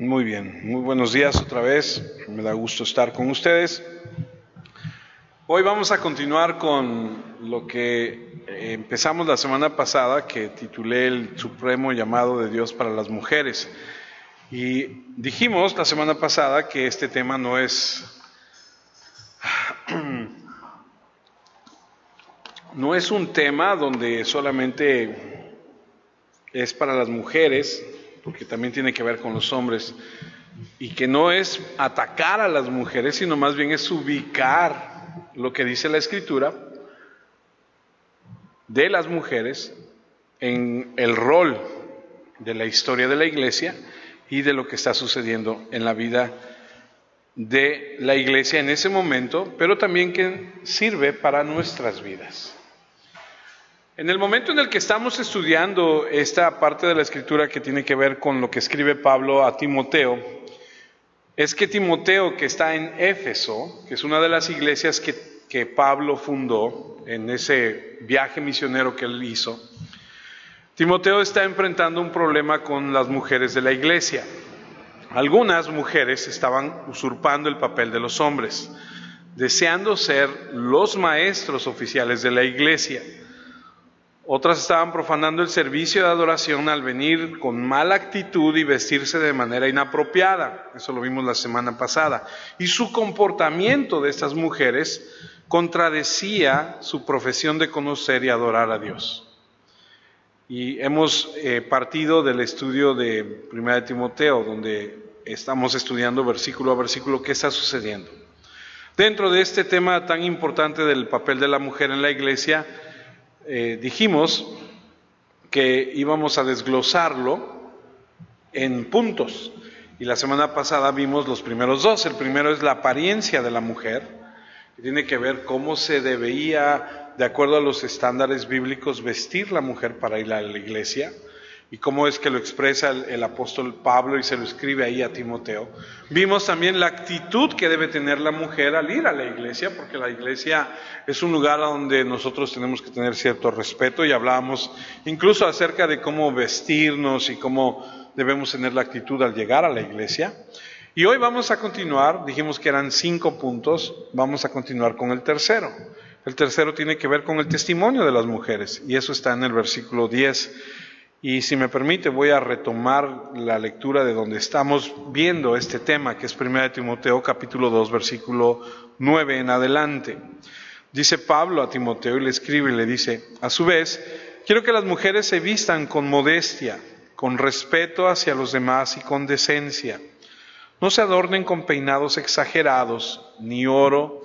Muy bien, muy buenos días otra vez, me da gusto estar con ustedes. Hoy vamos a continuar con lo que empezamos la semana pasada, que titulé El Supremo Llamado de Dios para las Mujeres. Y dijimos la semana pasada que este tema no es un tema donde solamente es para las mujeres, porque también tiene que ver con los hombres, y que no es atacar a las mujeres, sino más bien es ubicar lo que dice la Escritura de las mujeres en el rol de la historia de la iglesia y de lo que está sucediendo en la vida de la iglesia en ese momento, pero también que sirve para nuestras vidas. En el momento en el que estamos estudiando esta parte de la Escritura que tiene que ver con lo que escribe Pablo a Timoteo, es que Timoteo, que está en Éfeso, que es una de las iglesias que Pablo fundó en ese viaje misionero que él hizo, Timoteo está enfrentando un problema con las mujeres de la iglesia. Algunas mujeres estaban usurpando el papel de los hombres, deseando ser los maestros oficiales de la iglesia. Otras estaban profanando el servicio de adoración al venir con mala actitud y vestirse de manera inapropiada. Eso lo vimos la semana pasada. Y su comportamiento de estas mujeres contradecía su profesión de conocer y adorar a Dios. Y hemos partido del estudio de 1 Timoteo, donde estamos estudiando versículo a versículo qué está sucediendo. Dentro de este tema tan importante del papel de la mujer en la iglesia, dijimos que íbamos a desglosarlo en puntos. Y la semana pasada vimos los primeros dos. El primero es la apariencia de la mujer, que tiene que ver cómo se debía, de acuerdo a los estándares bíblicos, vestir la mujer para ir a la iglesia, y cómo es que lo expresa el apóstol Pablo y se lo escribe ahí a Timoteo. Vimos también la actitud que debe tener la mujer al ir a la iglesia, porque la iglesia es un lugar donde nosotros tenemos que tener cierto respeto, y hablábamos incluso acerca de cómo vestirnos y cómo debemos tener la actitud al llegar a la iglesia. Y hoy vamos a continuar, dijimos que eran 5 puntos, vamos a continuar con el tercero. El tercero tiene que ver con el testimonio de las mujeres, y eso está en el versículo 10. Y si me permite, voy a retomar la lectura de donde estamos viendo este tema, que es 1 Timoteo capítulo 2, versículo 9 en adelante. Dice Pablo a Timoteo y le escribe y le dice: a su vez, quiero que las mujeres se vistan con modestia, con respeto hacia los demás y con decencia. No se adornen con peinados exagerados, ni oro,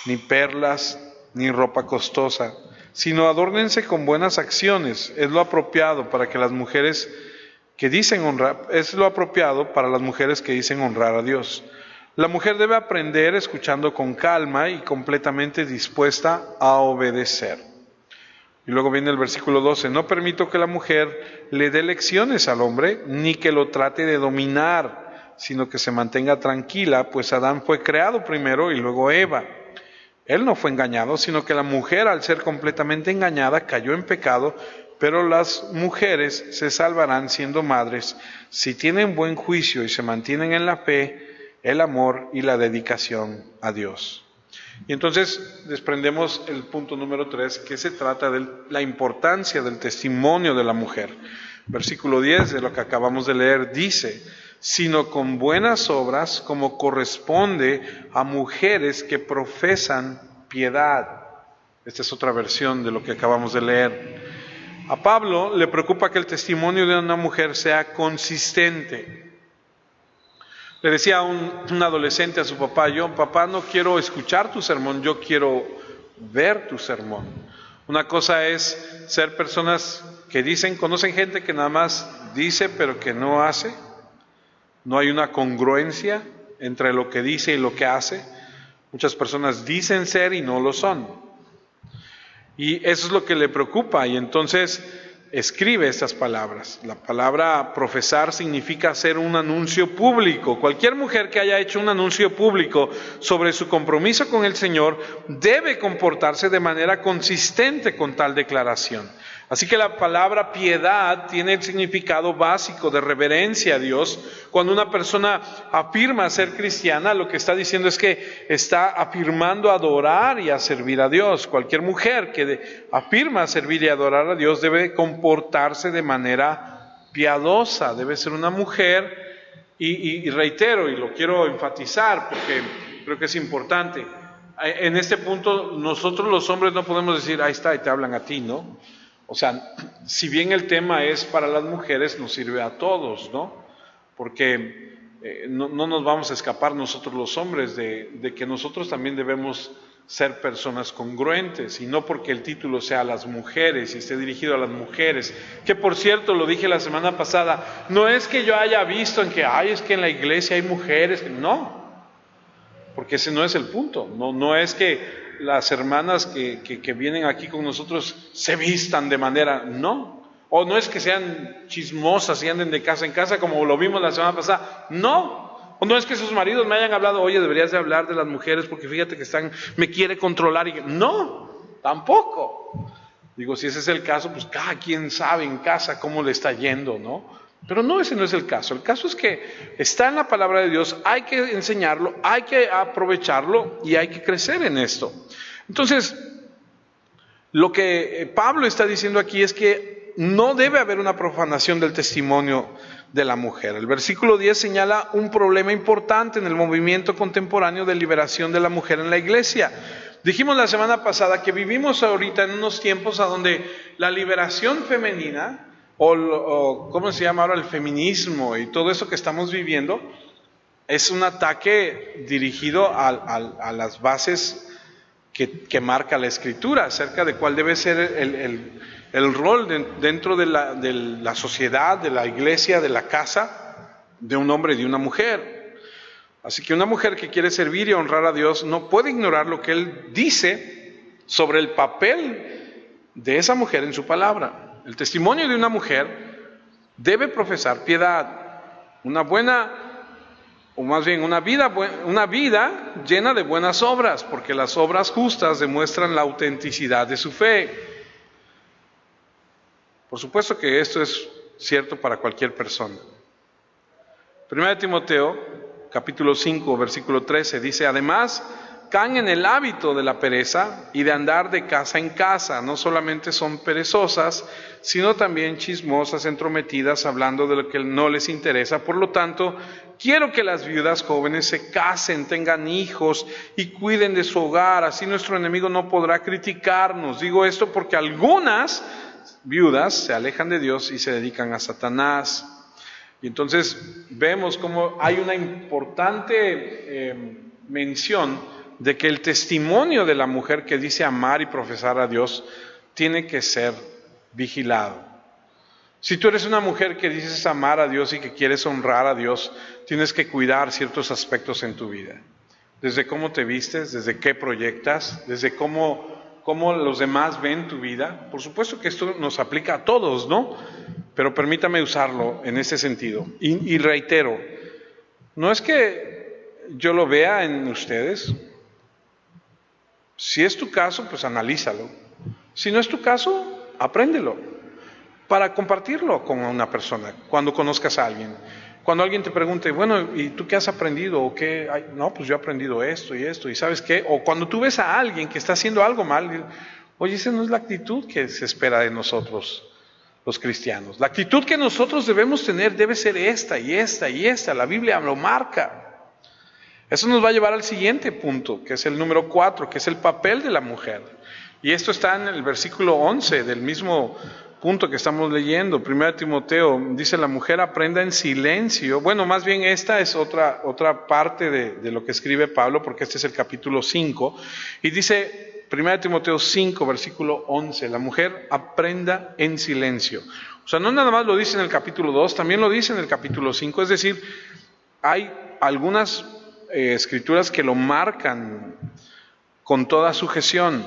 ni perlas, ni ropa costosa, sino adórnense con buenas acciones. Es lo apropiado para las mujeres que dicen honrar a Dios. La mujer debe aprender escuchando con calma y completamente dispuesta a obedecer. Y luego viene el versículo 12: no permito que la mujer le dé lecciones al hombre, ni que lo trate de dominar, sino que se mantenga tranquila, pues Adán fue creado primero y luego Eva. Él no fue engañado, sino que la mujer, al ser completamente engañada, cayó en pecado, pero las mujeres se salvarán siendo madres si tienen buen juicio y se mantienen en la fe, el amor y la dedicación a Dios. Y entonces desprendemos el punto número 3, que se trata de la importancia del testimonio de la mujer. Versículo 10 de lo que acabamos de leer dice: sino con buenas obras, como corresponde a mujeres que profesan piedad. Esta es otra versión de lo que acabamos de leer. A Pablo le preocupa que el testimonio de una mujer sea consistente. Le decía un adolescente a su papá: papá, no quiero escuchar tu sermón, yo quiero ver tu sermón. Una cosa es ser personas que conocen gente que nada más dice pero que no hace. No hay una congruencia entre lo que dice y lo que hace. Muchas personas dicen ser y no lo son. Y eso es lo que le preocupa, y entonces escribe estas palabras. La palabra profesar significa hacer un anuncio público. Cualquier mujer que haya hecho un anuncio público sobre su compromiso con el Señor debe comportarse de manera consistente con tal declaración. Así que la palabra piedad tiene el significado básico de reverencia a Dios. Cuando una persona afirma ser cristiana, lo que está diciendo es que está afirmando adorar y a servir a Dios. Cualquier mujer que afirma servir y adorar a Dios debe comportarse de manera piadosa, debe ser una mujer, y reitero, y lo quiero enfatizar porque creo que es importante, en este punto nosotros los hombres no podemos decir, ahí está, y te hablan a ti, ¿no? O sea, si bien el tema es para las mujeres, nos sirve a todos, ¿no? Porque no nos vamos a escapar nosotros los hombres de que nosotros también debemos ser personas congruentes, y no porque el título sea a las mujeres y esté dirigido a las mujeres, que por cierto, lo dije la semana pasada, no es que yo haya visto en que, es que en la iglesia hay mujeres, no, porque ese no es el punto, no es que las hermanas que vienen aquí con nosotros se vistan de manera, no, o no es que sean chismosas y anden de casa en casa como lo vimos la semana pasada, no, o no es que sus maridos me hayan hablado, oye, deberías de hablar de las mujeres porque fíjate que me quiere controlar, no, tampoco. Digo, si ese es el caso, pues cada quien sabe en casa cómo le está yendo, ¿no? Pero no, ese no es el caso. El caso es que está en la palabra de Dios, hay que enseñarlo, hay que aprovecharlo y hay que crecer en esto. Entonces, lo que Pablo está diciendo aquí es que no debe haber una profanación del testimonio de la mujer. El versículo 10 señala un problema importante en el movimiento contemporáneo de liberación de la mujer en la iglesia. Dijimos la semana pasada que vivimos ahorita en unos tiempos a donde la liberación femenina, o ¿cómo se llama ahora? El feminismo y todo eso que estamos viviendo, es un ataque dirigido a las bases que marca la Escritura, acerca de cuál debe ser el rol dentro de la sociedad, de la iglesia, de la casa, de un hombre y de una mujer. Así que una mujer que quiere servir y honrar a Dios no puede ignorar lo que Él dice sobre el papel de esa mujer en su palabra. El testimonio de una mujer debe profesar piedad, una buena, o más bien una vida llena de buenas obras, porque las obras justas demuestran la autenticidad de su fe. Por supuesto que esto es cierto para cualquier persona. 1 Timoteo, capítulo 5, versículo 13, dice, además, caen en el hábito de la pereza y de andar de casa en casa. No solamente son perezosas, sino también chismosas, entrometidas, hablando de lo que no les interesa. Por lo tanto, quiero que las viudas jóvenes se casen, tengan hijos y cuiden de su hogar. Así nuestro enemigo no podrá criticarnos. Digo esto porque algunas viudas se alejan de Dios y se dedican a Satanás. Y entonces vemos cómo hay una importante mención de que el testimonio de la mujer que dice amar y profesar a Dios tiene que ser vigilado. Si tú eres una mujer que dices amar a Dios y que quieres honrar a Dios, tienes que cuidar ciertos aspectos en tu vida. Desde cómo te vistes, desde qué proyectas, desde cómo los demás ven tu vida. Por supuesto que esto nos aplica a todos, ¿no? Pero permítame usarlo en ese sentido. Y reitero, no es que yo lo vea en ustedes. Si es tu caso, pues analízalo. Si no es tu caso, apréndelo para compartirlo con una persona cuando conozcas a alguien. Cuando alguien te pregunte, bueno, ¿y tú qué has aprendido? ¿O qué? Ay, no, pues yo he aprendido esto y esto, ¿y sabes qué? O cuando tú ves a alguien que está haciendo algo mal, oye, esa no es la actitud que se espera de nosotros, los cristianos. La actitud que nosotros debemos tener debe ser esta y esta y esta. La Biblia lo marca. Eso nos va a llevar al siguiente punto, que es el número 4, que es el papel de la mujer. Y esto está en el versículo 11 del mismo punto que estamos leyendo. 1 Timoteo dice, la mujer aprenda en silencio. Bueno, más bien esta es otra parte de lo que escribe Pablo, porque este es el capítulo 5. Y dice 1 Timoteo 5, versículo 11, la mujer aprenda en silencio. O sea, no nada más lo dice en el capítulo 2, también lo dice en el capítulo 5. Es decir, hay algunas escrituras que lo marcan con toda sujeción.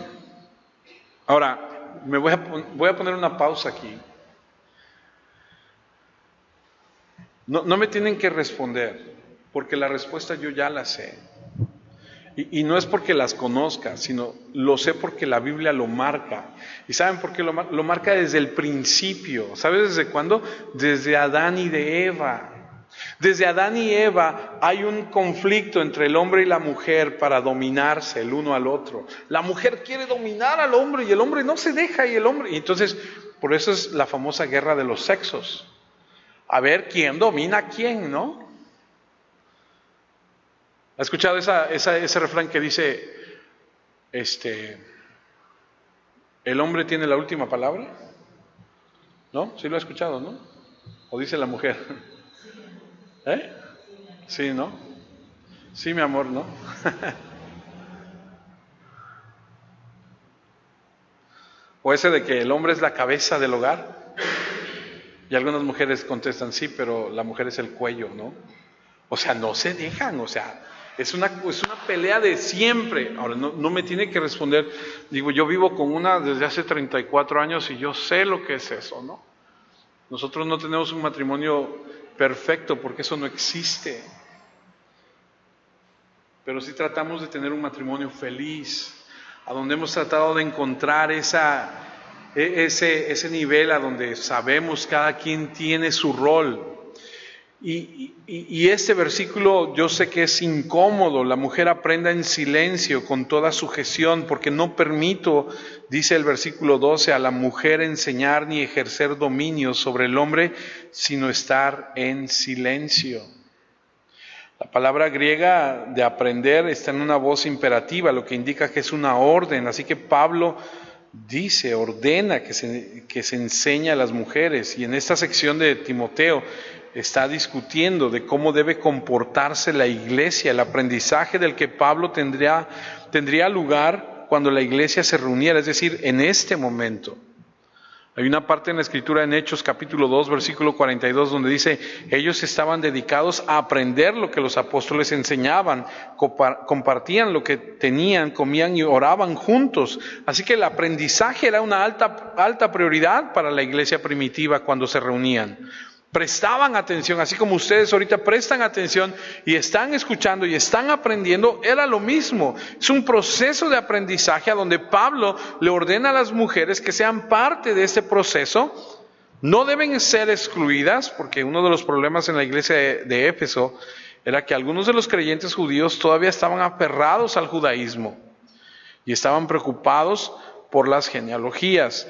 Ahora, voy a poner una pausa aquí. No me tienen que responder, porque la respuesta yo ya la sé. Y no es porque las conozca, sino lo sé porque la Biblia lo marca. ¿Y saben por qué lo marca? Lo marca desde el principio. ¿Sabes desde cuándo? Desde Adán y de Eva. Desde Adán y Eva hay un conflicto entre el hombre y la mujer para dominarse el uno al otro. La mujer quiere dominar al hombre y el hombre no se deja y y entonces por eso es la famosa guerra de los sexos. A ver quién domina a quién, ¿no? ¿Ha escuchado ese refrán que dice, el hombre tiene la última palabra? ¿No? Sí lo ha escuchado, ¿no? ¿O dice la mujer? ¿Eh? Sí, ¿no? Sí, mi amor, ¿no? O ese de que el hombre es la cabeza del hogar. Y algunas mujeres contestan, sí, pero la mujer es el cuello, ¿no? O sea, no se dejan, o sea, es una pelea de siempre. Ahora, no me tiene que responder, digo, yo vivo con una desde hace 34 años y yo sé lo que es eso, ¿no? Nosotros no tenemos un matrimonio perfecto porque eso no existe. Pero sí tratamos de tener un matrimonio feliz, a donde hemos tratado de encontrar ese nivel a donde sabemos cada quien tiene su rol. Y este versículo yo sé que es incómodo. La mujer aprenda en silencio con toda sujeción, porque no permito, dice el versículo 12, a la mujer enseñar ni ejercer dominio sobre el hombre, sino estar en silencio. La palabra griega de aprender está en una voz imperativa, lo que indica que es una orden. Así que Pablo ordena que se enseñe a las mujeres. Y en esta sección de Timoteo está discutiendo de cómo debe comportarse la iglesia, el aprendizaje del que Pablo tendría lugar cuando la iglesia se reuniera, es decir, en este momento. Hay una parte en la Escritura en Hechos capítulo 2, versículo 42, donde dice, ellos estaban dedicados a aprender lo que los apóstoles enseñaban, compartían lo que tenían, comían y oraban juntos. Así que el aprendizaje era una alta prioridad para la iglesia primitiva cuando se reunían. Prestaban atención, así como ustedes ahorita prestan atención y están escuchando y están aprendiendo, era lo mismo. Es un proceso de aprendizaje a donde Pablo le ordena a las mujeres que sean parte de este proceso. No deben ser excluidas, porque uno de los problemas en la iglesia de Éfeso era que algunos de los creyentes judíos todavía estaban aferrados al judaísmo y estaban preocupados por las genealogías.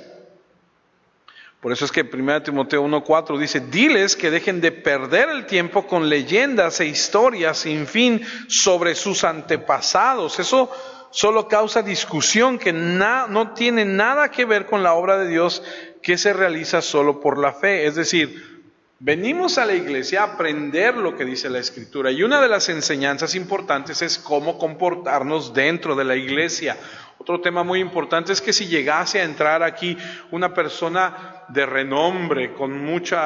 Por eso es que 1 Timoteo 1:4 dice, diles que dejen de perder el tiempo con leyendas e historias sin fin sobre sus antepasados. Eso solo causa discusión que no tiene nada que ver con la obra de Dios que se realiza solo por la fe. Es decir, venimos a la iglesia a aprender lo que dice la Escritura. Y una de las enseñanzas importantes es cómo comportarnos dentro de la iglesia. Otro tema muy importante es que si llegase a entrar aquí una persona de renombre con mucho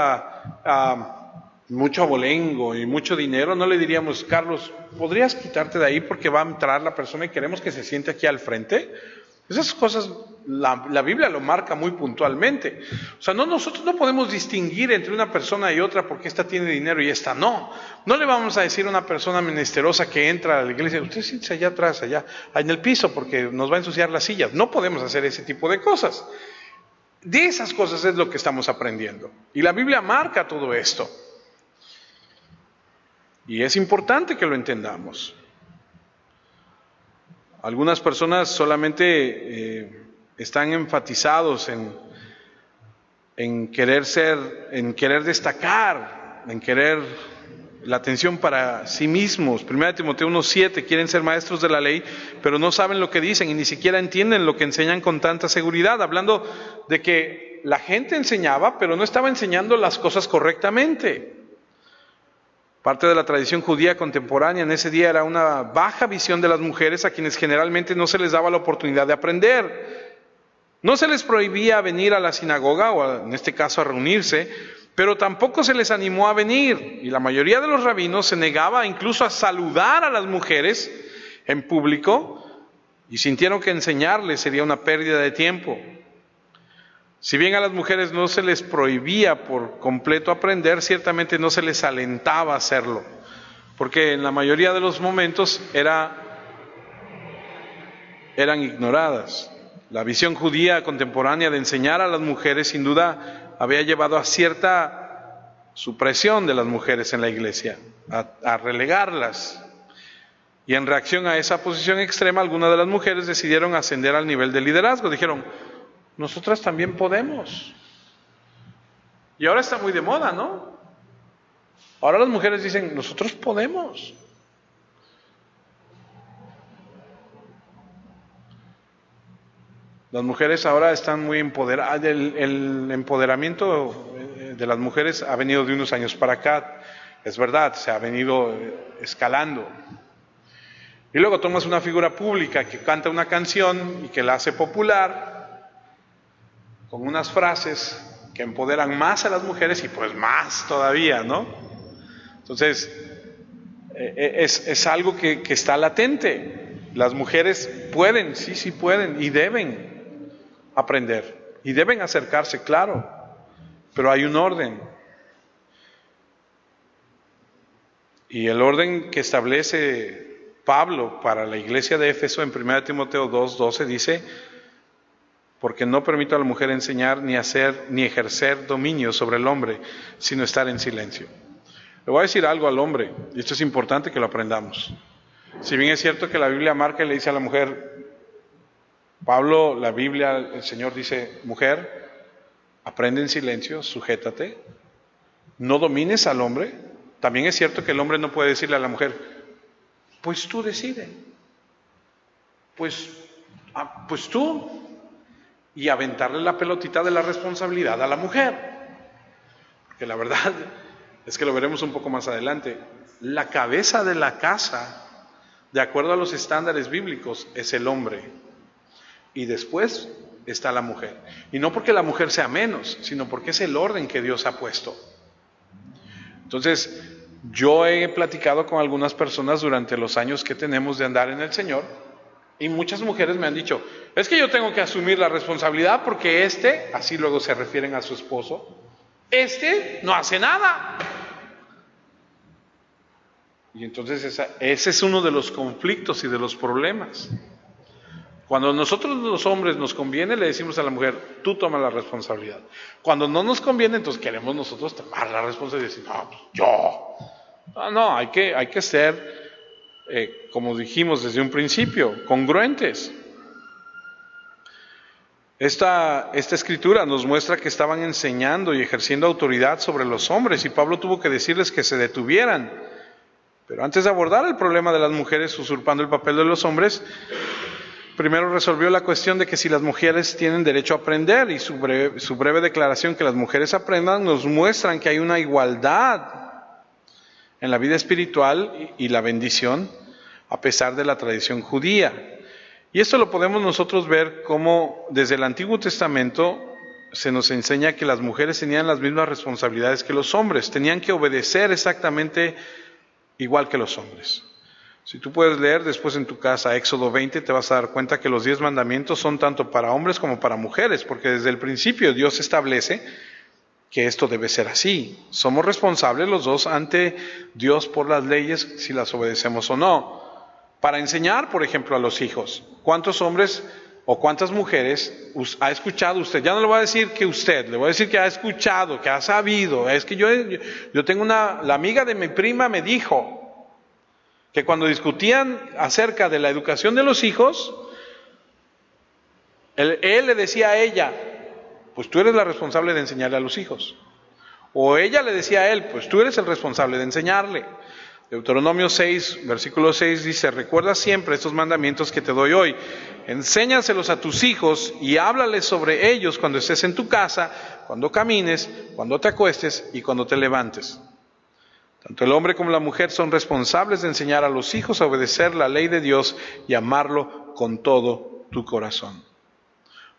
abolengo y mucho dinero, no le diríamos, Carlos, ¿podrías quitarte de ahí porque va a entrar la persona y queremos que se siente aquí al frente? Esas cosas la Biblia lo marca muy puntualmente. O sea, nosotros no podemos distinguir entre una persona y otra porque esta tiene dinero y esta no. No le vamos a decir a una persona menesterosa que entra a la iglesia, usted siéntese allá atrás, allá en el piso porque nos va a ensuciar las sillas. No podemos hacer ese tipo de cosas. De esas cosas es lo que estamos aprendiendo. Y la Biblia marca todo esto. Y es importante que lo entendamos. Algunas personas solamente están enfatizados en querer destacar, en querer la atención para sí mismos. 1 Timoteo 1:7, quieren ser maestros de la ley, pero no saben lo que dicen y ni siquiera entienden lo que enseñan con tanta seguridad, hablando de que la gente enseñaba, pero no estaba enseñando las cosas correctamente. Parte de la tradición judía contemporánea en ese día era una baja visión de las mujeres a quienes generalmente no se les daba la oportunidad de aprender. No se les prohibía venir a la sinagoga o en este caso a reunirse, pero tampoco se les animó a venir. Y la mayoría de los rabinos se negaba incluso a saludar a las mujeres en público y sintieron que enseñarles sería una pérdida de tiempo. Si bien a las mujeres no se les prohibía por completo aprender, ciertamente no se les alentaba a hacerlo, porque en la mayoría de los momentos era eran ignoradas. La visión judía contemporánea de enseñar a las mujeres sin duda había llevado a cierta supresión de las mujeres en la iglesia, a relegarlas. Y en reacción a esa posición extrema, algunas de las mujeres decidieron ascender al nivel de liderazgo. Dijeron, nosotras también podemos. Y ahora está muy de moda, ¿no? Ahora las mujeres dicen, nosotros podemos. Las mujeres ahora están muy empoderadas. El empoderamiento de las mujeres ha venido de unos años para acá. Es verdad, se ha venido escalando. Y luego tomas una figura pública que canta una canción y que la hace popular, con unas frases que empoderan más a las mujeres y pues más todavía, ¿no? Entonces, es algo que está latente. Las mujeres pueden, sí pueden y deben aprender y deben acercarse, claro, pero hay un orden. Y el orden que establece Pablo para la iglesia de Éfeso en 1 Timoteo 2:12 dice, porque no permito a la mujer enseñar ni hacer ni ejercer dominio sobre el hombre, sino estar en silencio. Le voy a decir algo al hombre, y esto es importante que lo aprendamos. Si bien es cierto que la Biblia marca y le dice a la mujer, Pablo, la Biblia, el Señor dice, mujer, aprende en silencio, sujétate, no domines al hombre. También es cierto que el hombre no puede decirle a la mujer, pues tú decide, pues tú, y aventarle la pelotita de la responsabilidad a la mujer. Porque la verdad es que lo veremos un poco más adelante. La cabeza de la casa, de acuerdo a los estándares bíblicos, es el hombre. Y después está la mujer. Y no porque la mujer sea menos, sino porque es el orden que Dios ha puesto. Entonces, yo he platicado con algunas personas durante los años que tenemos de andar en el Señor, y muchas mujeres me han dicho, es que yo tengo que asumir la responsabilidad porque así luego se refieren a su esposo, no hace nada. Y entonces ese es uno de los conflictos y de los problemas. Cuando nosotros los hombres nos conviene, le decimos a la mujer, tú toma la responsabilidad. Cuando no nos conviene, entonces queremos nosotros tomar la responsabilidad y decir, no, pues yo. No, hay que ser, como dijimos desde un principio, congruentes. Esta escritura nos muestra que estaban enseñando y ejerciendo autoridad sobre los hombres, y Pablo tuvo que decirles que se detuvieran. Pero antes de abordar el problema de las mujeres usurpando el papel de los hombres, primero resolvió la cuestión de que si las mujeres tienen derecho a aprender, y su breve declaración que las mujeres aprendan nos muestran que hay una igualdad en la vida espiritual y la bendición a pesar de la tradición judía. Y esto lo podemos nosotros ver como desde el Antiguo Testamento se nos enseña que las mujeres tenían las mismas responsabilidades que los hombres, tenían que obedecer exactamente igual que los hombres. Si tú puedes leer después en tu casa Éxodo 20, te vas a dar cuenta que los 10 mandamientos son tanto para hombres como para mujeres, porque desde el principio Dios establece que esto debe ser así. Somos responsables los dos ante Dios por las leyes, si las obedecemos o no. Para enseñar, por ejemplo, a los hijos, ¿cuántos hombres o cuántas mujeres ha escuchado usted? Ya no le voy a decir que usted, le voy a decir que ha escuchado, que ha sabido. Es que yo tengo la amiga de mi prima me dijo que cuando discutían acerca de la educación de los hijos, él le decía a ella, pues tú eres la responsable de enseñarle a los hijos. O ella le decía a él, pues tú eres el responsable de enseñarle. Deuteronomio 6, versículo 6 dice, recuerda siempre estos mandamientos que te doy hoy, enséñaselos a tus hijos y háblales sobre ellos cuando estés en tu casa, cuando camines, cuando te acuestes y cuando te levantes. Tanto el hombre como la mujer son responsables de enseñar a los hijos a obedecer la ley de Dios y amarlo con todo tu corazón.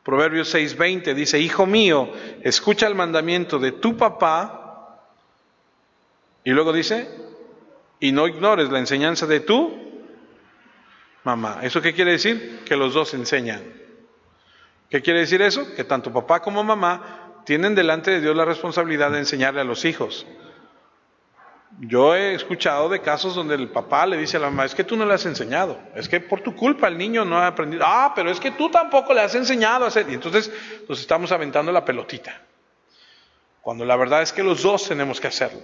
Proverbios 6:20 dice, hijo mío, escucha el mandamiento de tu papá, y luego dice, y no ignores la enseñanza de tu mamá. ¿Eso qué quiere decir? Que los dos enseñan. ¿Qué quiere decir eso? Que tanto papá como mamá tienen delante de Dios la responsabilidad de enseñarle a los hijos. Yo he escuchado de casos donde el papá le dice a la mamá, es que tú no le has enseñado, es que por tu culpa el niño no ha aprendido. Ah, pero es que tú tampoco le has enseñado a hacer. Y entonces nos estamos aventando la pelotita, cuando la verdad es que los dos tenemos que hacerlo.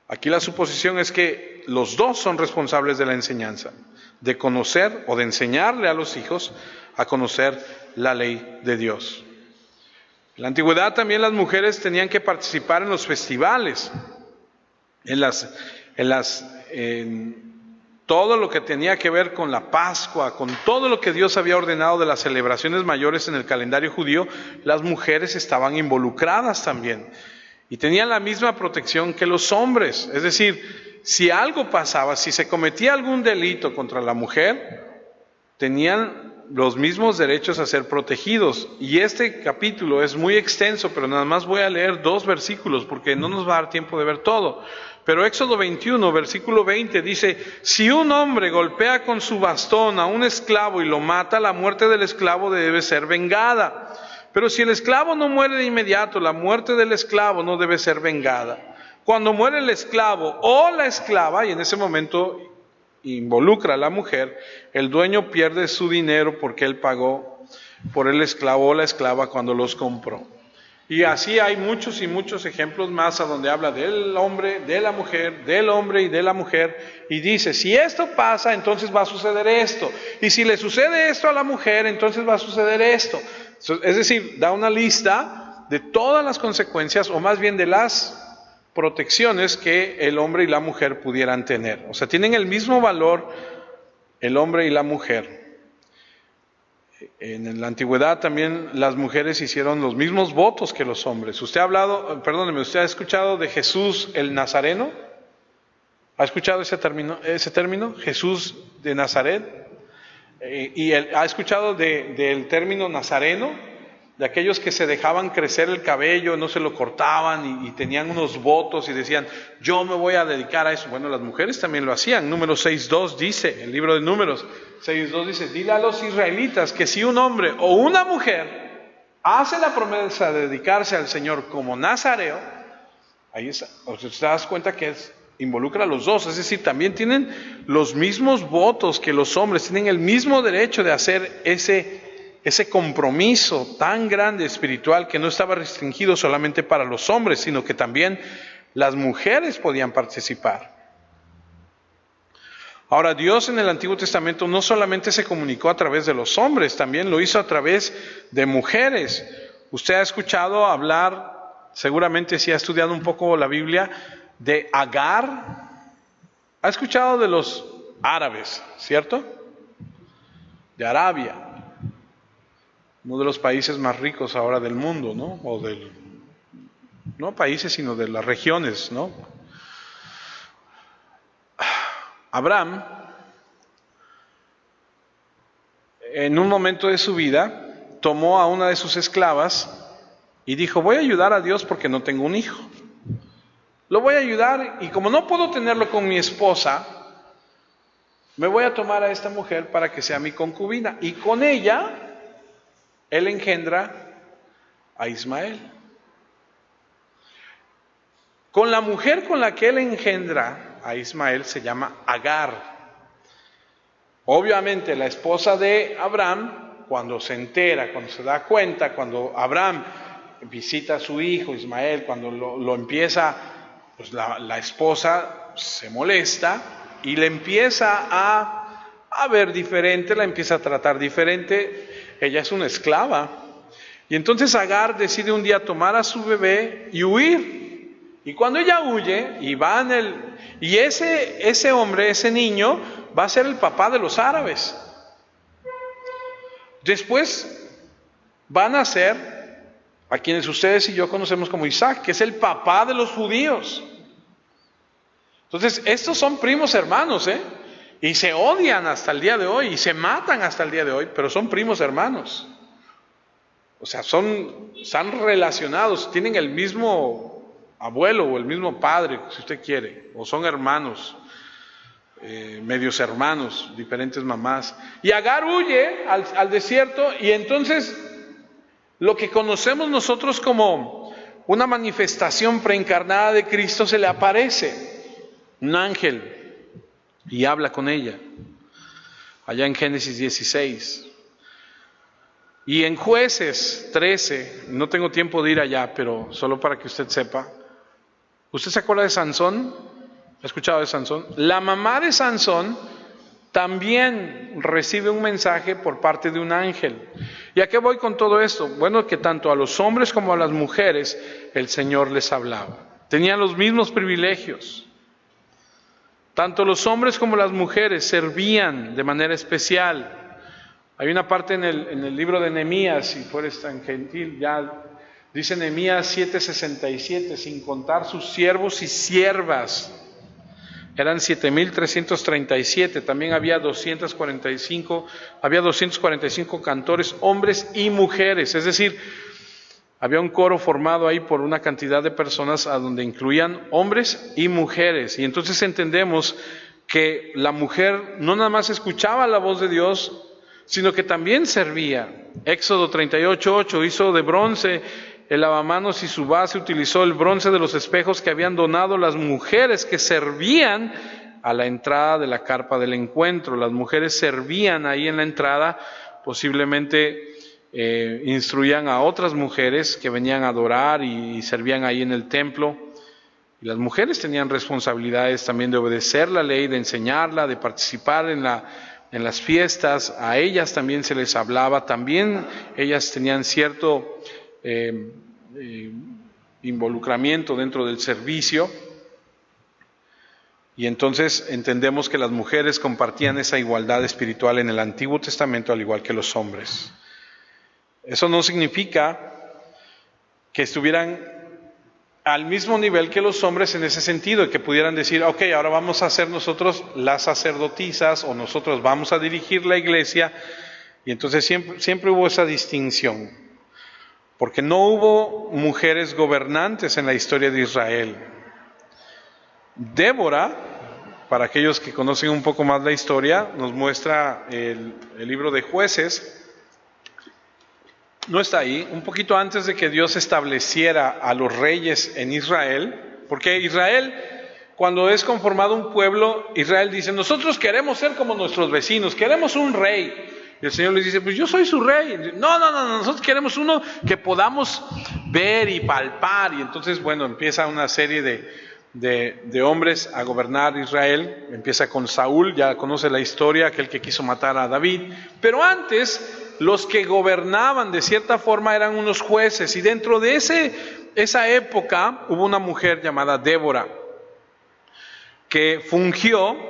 Aquí la suposición es que los dos son responsables de la enseñanza, de conocer o de enseñarle a los hijos a conocer la ley de Dios. En la antigüedad también las mujeres tenían que participar en los festivales, en todo lo que tenía que ver con la Pascua, con todo lo que Dios había ordenado de las celebraciones mayores en el calendario judío. Las mujeres estaban involucradas también y tenían la misma protección que los hombres. Es decir, si algo pasaba, si se cometía algún delito contra la mujer, tenían los mismos derechos a ser protegidos. Y este capítulo es muy extenso, pero nada más voy a leer 2 versículos porque no nos va a dar tiempo de ver todo. Pero Éxodo 21, versículo 20 dice, si un hombre golpea con su bastón a un esclavo y lo mata, la muerte del esclavo debe ser vengada. Pero si el esclavo no muere de inmediato, la muerte del esclavo no debe ser vengada. Cuando muere el esclavo o la esclava, y en ese momento involucra a la mujer, el dueño pierde su dinero porque él pagó por el esclavo o la esclava cuando los compró. Y así hay muchos y muchos ejemplos más a donde habla del hombre, de la mujer, del hombre y de la mujer. Y dice, si esto pasa, entonces va a suceder esto. Y si le sucede esto a la mujer, entonces va a suceder esto. Es decir, da una lista de todas las consecuencias, o más bien de las protecciones que el hombre y la mujer pudieran tener. O sea, tienen el mismo valor el hombre y la mujer. En la antigüedad también las mujeres hicieron los mismos votos que los hombres. Usted ha escuchado de Jesús el Nazareno. ¿Ha escuchado ese término? Jesús de Nazaret. ¿Ha escuchado del término nazareno? De aquellos que se dejaban crecer el cabello, no se lo cortaban y tenían unos votos y decían, yo me voy a dedicar a eso. Bueno, las mujeres también lo hacían. Números 6.2 dice, el libro de Números 6.2 dice, dile a los israelitas que si un hombre o una mujer hace la promesa de dedicarse al Señor como nazareo, ahí está, te das cuenta que involucra a los dos, es decir, también tienen los mismos votos que los hombres, tienen el mismo derecho de hacer ese compromiso tan grande espiritual que no estaba restringido solamente para los hombres, sino que también las mujeres podían participar. Ahora, Dios en el Antiguo Testamento no solamente se comunicó a través de los hombres, también lo hizo a través de mujeres. Usted ha escuchado hablar, seguramente si ha estudiado un poco la Biblia, de Agar. ¿Ha escuchado de los árabes, cierto? De Arabia. Uno de los países más ricos ahora del mundo, ¿no? No países, sino de las regiones, ¿no? Abraham, en un momento de su vida, tomó a una de sus esclavas y dijo, voy a ayudar a Dios porque no tengo un hijo. Lo voy a ayudar y como no puedo tenerlo con mi esposa, me voy a tomar a esta mujer para que sea mi concubina. Y con ella, él engendra a Ismael. Con la mujer con la que él engendra a Ismael se llama Agar. Obviamente la esposa de Abraham, cuando se entera, cuando se da cuenta, cuando Abraham visita a su hijo Ismael, cuando lo empieza, pues la esposa se molesta y le empieza a ver diferente, la empieza a tratar diferente. Ella es una esclava. Y entonces Agar decide un día tomar a su bebé y huir. Y cuando ella huye y va y ese hombre, ese niño, va a ser el papá de los árabes. Después van a ser a quienes ustedes y yo conocemos como Isaac, que es el papá de los judíos. Entonces, estos son primos hermanos, y se odian hasta el día de hoy, y se matan hasta el día de hoy, pero son primos hermanos. O sea, están relacionados, tienen el mismo abuelo o el mismo padre, si usted quiere, o son hermanos, medios hermanos, diferentes mamás. Y Agar huye al desierto, y entonces lo que conocemos nosotros como una manifestación preencarnada de Cristo, se le aparece un ángel y habla con ella, allá en Génesis 16. Y en Jueces 13, no tengo tiempo de ir allá, pero solo para que usted sepa, ¿usted se acuerda de Sansón? ¿Ha escuchado de Sansón? La mamá de Sansón también recibe un mensaje por parte de un ángel. ¿Y a qué voy con todo esto? Bueno, que tanto a los hombres como a las mujeres el Señor les hablaba. Tenían los mismos privilegios. Tanto los hombres como las mujeres servían de manera especial. Hay una parte en el libro de Nehemías, si fueres tan gentil, ya dice Nehemías 7:67, sin contar sus siervos y siervas. Eran 7,337, también había 245 cantores, hombres y mujeres, es decir, había un coro formado ahí por una cantidad de personas a donde incluían hombres y mujeres. Y entonces entendemos que la mujer no nada más escuchaba la voz de Dios, sino que también servía. Éxodo 38:8, hizo de bronce el lavamanos y su base utilizó el bronce de los espejos que habían donado las mujeres que servían a la entrada de la carpa del encuentro. Las mujeres servían ahí en la entrada, posiblemente instruían a otras mujeres que venían a adorar y servían ahí en el templo. Y las mujeres tenían responsabilidades también de obedecer la ley, de enseñarla, de participar en las fiestas. A ellas también se les hablaba, también ellas tenían cierto involucramiento dentro del servicio. Y entonces entendemos que las mujeres compartían esa igualdad espiritual en el Antiguo Testamento, al igual que los hombres. Eso no significa que estuvieran al mismo nivel que los hombres en ese sentido, y que pudieran decir, ok, ahora vamos a ser nosotros las sacerdotisas, o nosotros vamos a dirigir la iglesia. Y entonces siempre hubo esa distinción, porque no hubo mujeres gobernantes en la historia de Israel. Débora, para aquellos que conocen un poco más la historia, nos muestra el libro de Jueces. No está ahí, un poquito antes de que Dios estableciera a los reyes en Israel, porque Israel, cuando es conformado un pueblo, Israel dice, nosotros queremos ser como nuestros vecinos, queremos un rey. Y el Señor les dice, pues yo soy su rey. No, nosotros queremos uno que podamos ver y palpar. Y entonces, bueno, empieza una serie de hombres a gobernar Israel. Empieza con Saúl, ya conoce la historia, aquel que quiso matar a David. Pero antes, los que gobernaban de cierta forma eran unos jueces. Y dentro de esa época hubo una mujer llamada Débora, que fungió,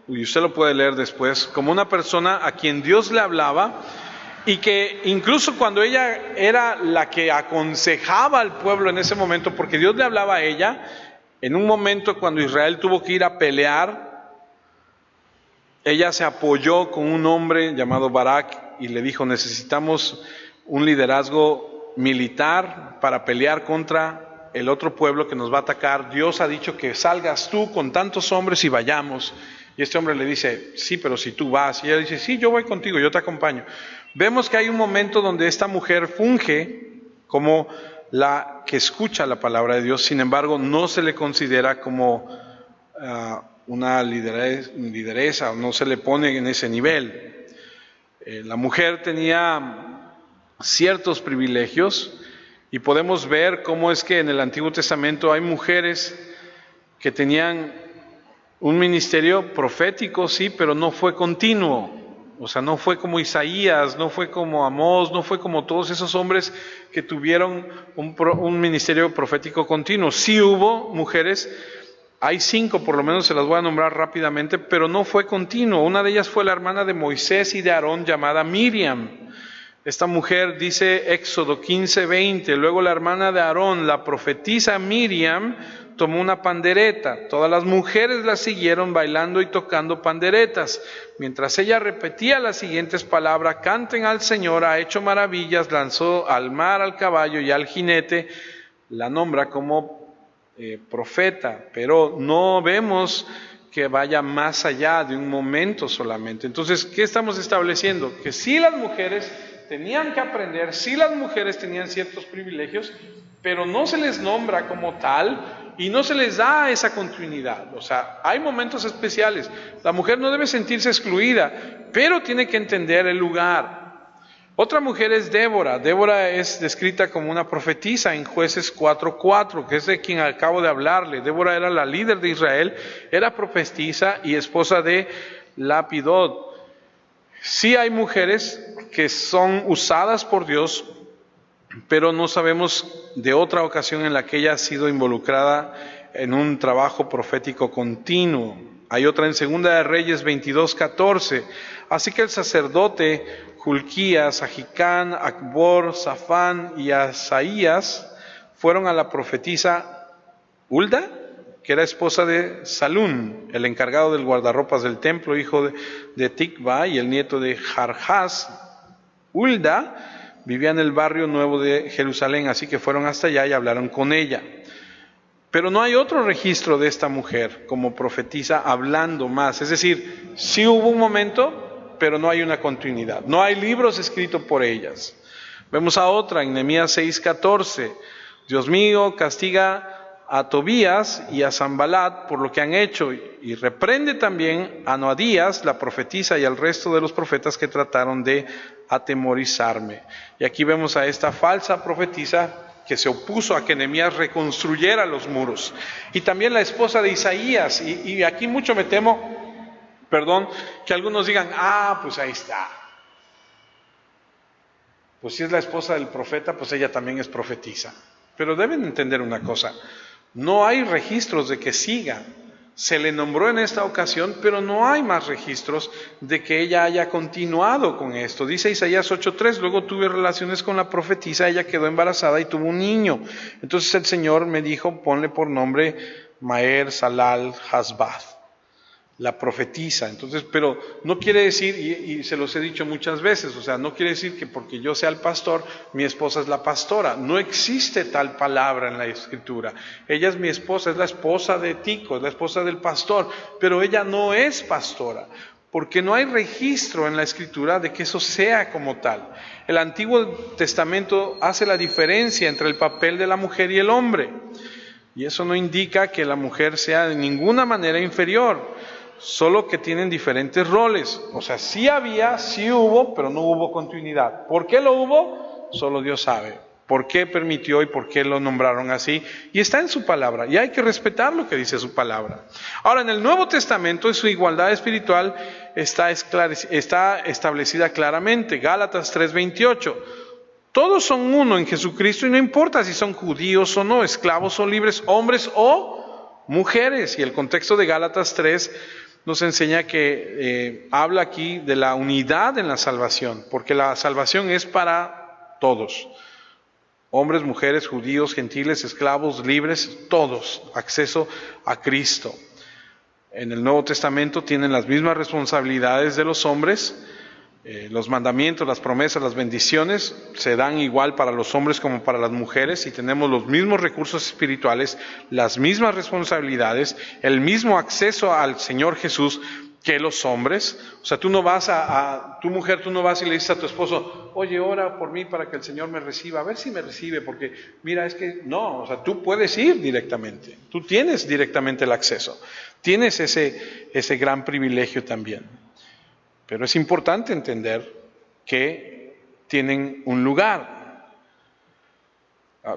y usted lo puede leer después, como una persona a quien Dios le hablaba, y que incluso cuando ella era la que aconsejaba al pueblo en ese momento, porque Dios le hablaba a ella, en un momento cuando Israel tuvo que ir a pelear, ella se apoyó con un hombre llamado Barak y le dijo, necesitamos un liderazgo militar para pelear contra el otro pueblo que nos va a atacar. Dios ha dicho que salgas tú con tantos hombres y vayamos. Y este hombre le dice, sí, pero si tú vas. Y ella dice, sí, yo voy contigo, yo te acompaño. Vemos que hay un momento donde esta mujer funge como la que escucha la palabra de Dios, sin embargo, no se le considera como una lideresa, o no se le pone en ese nivel. La mujer tenía ciertos privilegios, y podemos ver cómo es que en el Antiguo Testamento hay mujeres que tenían un ministerio profético, sí, pero no fue continuo. O sea, no fue como Isaías, no fue como Amós, no fue como todos esos hombres que tuvieron un ministerio profético continuo. Sí hubo mujeres, hay 5 por lo menos, se las voy a nombrar rápidamente, pero no fue continuo. Una de ellas fue la hermana de Moisés y de Aarón, llamada Miriam. Esta mujer dice Éxodo 15:20, luego la hermana de Aarón, la profetisa Miriam, tomó una pandereta. Todas las mujeres la siguieron bailando y tocando panderetas. Mientras ella repetía las siguientes palabras, canten al Señor, ha hecho maravillas, lanzó al mar al caballo y al jinete. La nombra como profeta, pero no vemos que vaya más allá de un momento solamente. Entonces, ¿qué estamos estableciendo? Que si las mujeres tenían que aprender, si las mujeres tenían ciertos privilegios, pero no se les nombra como tal y no se les da esa continuidad. O sea, hay momentos especiales. La mujer no debe sentirse excluida, pero tiene que entender el lugar. Otra mujer es Débora. Débora es descrita como una profetisa en Jueces 4:4, que es de quien acabo de hablarle. Débora era la líder de Israel, era profetisa y esposa de Lapidot. Sí hay mujeres que son usadas por Dios, pero no sabemos de otra ocasión en la que ella ha sido involucrada en un trabajo profético continuo. Hay otra en Segunda de Reyes 22:14. Así que el sacerdote Julquías, Ahicán, Acbor, Safán y Asaías fueron a la profetisa Hulda, que era esposa de Salún, el encargado del guardarropas del templo, hijo de Tikva y el nieto de Jarjás. Hulda vivía en el barrio nuevo de Jerusalén, así que fueron hasta allá y hablaron con ella. Pero no hay otro registro de esta mujer como profetisa hablando más. Es decir, sí hubo un momento, pero no hay una continuidad. No hay libros escritos por ellas. Vemos a otra en Nehemías 6:14. Dios mío, castiga a Tobías y a Sanbalat por lo que han hecho y reprende también a Noadías, la profetisa, y al resto de los profetas que trataron de atemorizarme. Y aquí vemos a esta falsa profetisa que se opuso a que Nehemías reconstruyera los muros. Y también la esposa de Isaías, y aquí mucho me temo, que algunos digan, pues ahí está. Pues si es la esposa del profeta, pues ella también es profetisa. Pero deben entender una cosa, no hay registros de que siga. Se le nombró en esta ocasión, pero no hay más registros de que ella haya continuado con esto. Dice Isaías 8:3, luego tuve relaciones con la profetisa, ella quedó embarazada y tuvo un niño. Entonces el Señor me dijo, ponle por nombre Maher Salal Hasbath, la profetisa. Entonces, pero no quiere decir, y se los he dicho muchas veces, o sea, no quiere decir que porque yo sea el pastor, mi esposa es la pastora. No existe tal palabra en la Escritura. Ella es mi esposa, es la esposa de Tico, es la esposa del pastor, pero ella no es pastora, porque no hay registro en la Escritura de que eso sea como tal. El Antiguo Testamento hace la diferencia entre el papel de la mujer y el hombre, y eso no indica que la mujer sea de ninguna manera inferior, solo que tienen diferentes roles. O sea, sí hubo, pero no hubo continuidad. ¿Por qué lo hubo? Solo Dios sabe. ¿Por qué permitió y por qué lo nombraron así? Y está en su palabra, y hay que respetar lo que dice su palabra. Ahora, en el Nuevo Testamento, su igualdad espiritual está establecida claramente. Gálatas 3:28. Todos son uno en Jesucristo y no importa si son judíos o no, esclavos o libres, hombres o mujeres. Y el contexto de Gálatas 3 nos enseña que habla aquí de la unidad en la salvación, porque la salvación es para todos. Hombres, mujeres, judíos, gentiles, esclavos, libres, todos, acceso a Cristo. En el Nuevo Testamento tienen las mismas responsabilidades de los hombres. Los mandamientos, las promesas, las bendiciones se dan igual para los hombres como para las mujeres y tenemos los mismos recursos espirituales, las mismas responsabilidades, el mismo acceso al Señor Jesús que los hombres. O sea, tú no vas tu mujer, tú no vas y le dices a tu esposo, oye, ora por mí para que el Señor me reciba, a ver si me recibe, porque mira, es que no, o sea, tú puedes ir directamente, tú tienes directamente el acceso, tienes ese gran privilegio también. Pero es importante entender que tienen un lugar.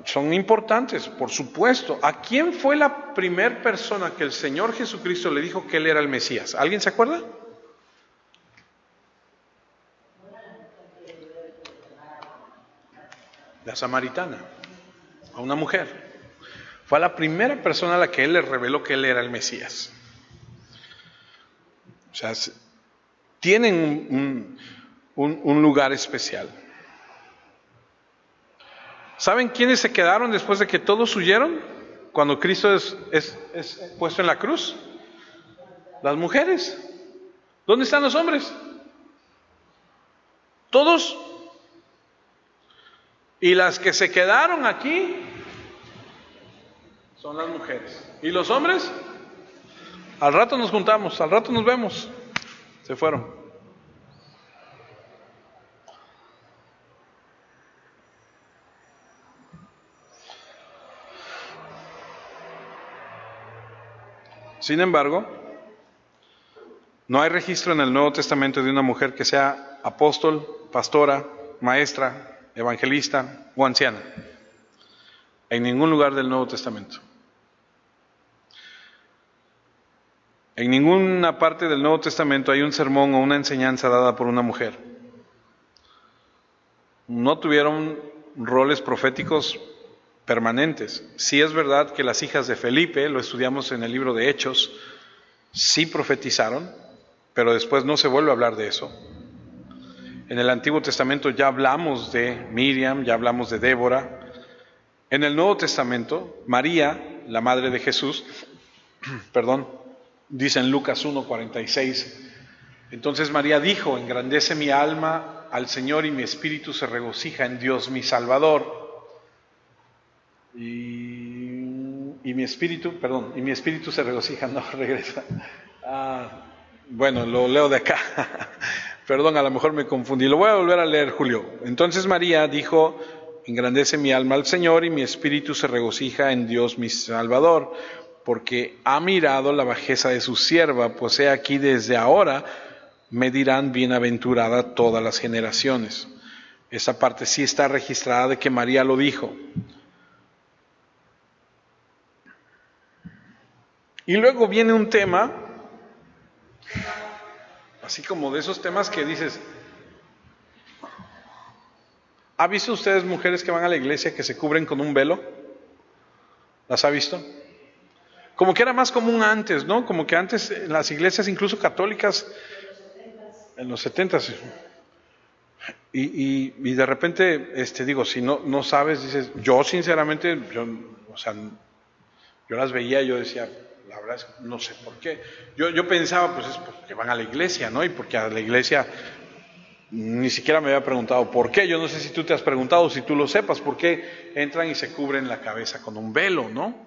Son importantes, por supuesto. ¿A quién fue la primera persona que el Señor Jesucristo le dijo que Él era el Mesías? ¿Alguien se acuerda? La samaritana, a una mujer. Fue a la primera persona a la que Él le reveló que Él era el Mesías. O sea, tienen un lugar especial. ¿Saben quiénes se quedaron después de que todos huyeron? Cuando Cristo es puesto en la cruz. Las mujeres. ¿Dónde están los hombres? Todos. Y las que se quedaron aquí son las mujeres. ¿Y los hombres? Al rato nos juntamos, al rato nos vemos. Se fueron. Sin embargo, no hay registro en el Nuevo Testamento de una mujer que sea apóstol, pastora, maestra, evangelista o anciana. En ningún lugar del Nuevo Testamento. En ninguna parte del Nuevo Testamento hay un sermón o una enseñanza dada por una mujer. No tuvieron roles proféticos permanentes. Sí es verdad que las hijas de Felipe, lo estudiamos en el libro de Hechos, sí profetizaron, pero después no se vuelve a hablar de eso. En el Antiguo Testamento ya hablamos de Miriam, ya hablamos de Débora. En el Nuevo Testamento, María, la madre de Jesús, dice en Lucas 1:46, entonces María dijo: engrandece mi alma al Señor y mi espíritu se regocija en Dios mi Salvador. Y mi espíritu se regocija, no regresa. Bueno, lo leo de acá. Perdón, a lo mejor me confundí. Lo voy a volver a leer, Julio. Entonces María dijo: engrandece mi alma al Señor y mi espíritu se regocija en Dios mi Salvador, porque ha mirado la bajeza de su sierva, pues he aquí desde ahora me dirán bienaventurada todas las generaciones. Esa parte sí está registrada de que María lo dijo. Y luego viene un tema, así como de esos temas que dices, ¿ha visto ustedes mujeres que van a la iglesia que se cubren con un velo? ¿Las ha visto? Como que era más común antes, ¿no? Como que antes en las iglesias, incluso católicas, en los 70s, y de repente, digo, si no sabes, dices, yo sinceramente, yo las veía, yo decía, la verdad es que no sé por qué. Yo pensaba, pues es porque van a la iglesia, ¿no? Y porque a la iglesia ni siquiera me había preguntado por qué. Yo no sé si tú te has preguntado, si tú lo sepas, por qué entran y se cubren la cabeza con un velo, ¿no?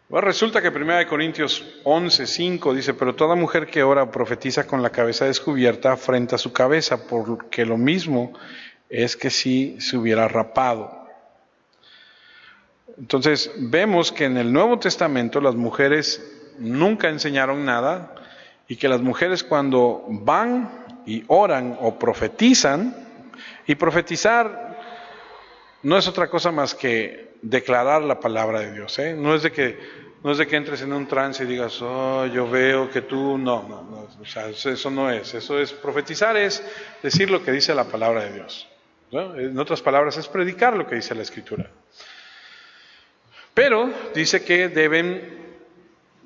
Bueno, resulta que 1 Corintios 11:5 dice: pero toda mujer que ora o profetiza con la cabeza descubierta afrenta su cabeza, porque lo mismo es que si se hubiera rapado. Entonces vemos que en el Nuevo Testamento las mujeres nunca enseñaron nada, y que las mujeres cuando van y oran o profetizan, y profetizar no es otra cosa más que declarar la palabra de Dios, ¿eh? No es de que entres en un trance y digas, oh, yo veo que tú, no, o sea, eso no es. Eso es, profetizar es decir lo que dice la palabra de Dios, ¿no? En otras palabras, es predicar lo que dice la Escritura. Pero dice que deben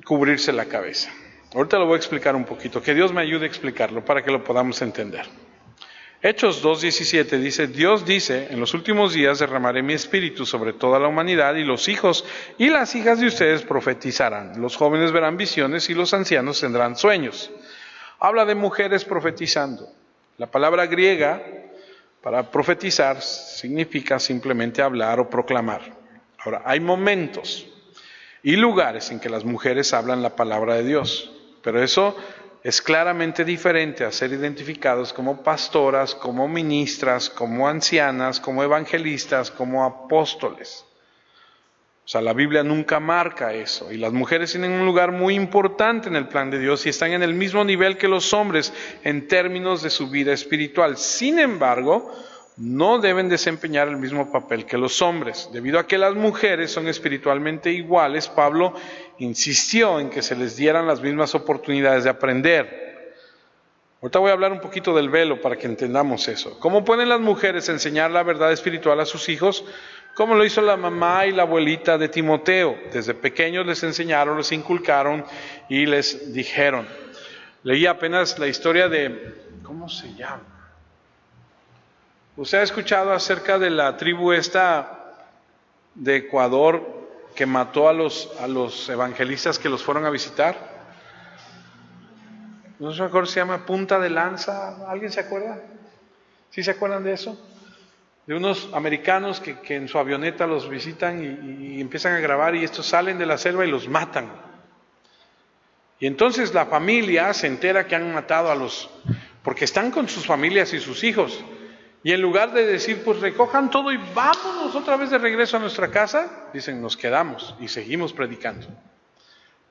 cubrirse la cabeza. Ahorita lo voy a explicar un poquito, que Dios me ayude a explicarlo para que lo podamos entender. Hechos 2:17 dice: Dios dice, en los últimos días derramaré mi espíritu sobre toda la humanidad, y los hijos y las hijas de ustedes profetizarán, los jóvenes verán visiones y los ancianos tendrán sueños. Habla de mujeres profetizando. La palabra griega para profetizar significa simplemente hablar o proclamar. Ahora, hay momentos y lugares en que las mujeres hablan la palabra de Dios, pero eso es claramente diferente a ser identificados como pastoras, como ministras, como ancianas, como evangelistas, como apóstoles. O sea, la Biblia nunca marca eso, y las mujeres tienen un lugar muy importante en el plan de Dios y están en el mismo nivel que los hombres en términos de su vida espiritual. Sin embargo, no deben desempeñar el mismo papel que los hombres. Debido a que las mujeres son espiritualmente iguales, Pablo insistió en que se les dieran las mismas oportunidades de aprender. Ahorita voy a hablar un poquito del velo para que entendamos eso. ¿Cómo pueden las mujeres enseñar la verdad espiritual a sus hijos? Como lo hizo la mamá y la abuelita de Timoteo. Desde pequeños les enseñaron, les inculcaron y les dijeron. Leí apenas la historia de, ¿cómo se llama? ¿Usted ha escuchado acerca de la tribu esta de Ecuador que mató a los evangelistas que los fueron a visitar? No sé si se llama Punta de Lanza. ¿Alguien se acuerda? ¿Sí se acuerdan de eso? De unos americanos que en su avioneta los visitan y empiezan a grabar, y estos salen de la selva y los matan. Y entonces la familia se entera que han matado porque están con sus familias y sus hijos. Y en lugar de decir, pues recojan todo y vámonos otra vez de regreso a nuestra casa, dicen, nos quedamos y seguimos predicando.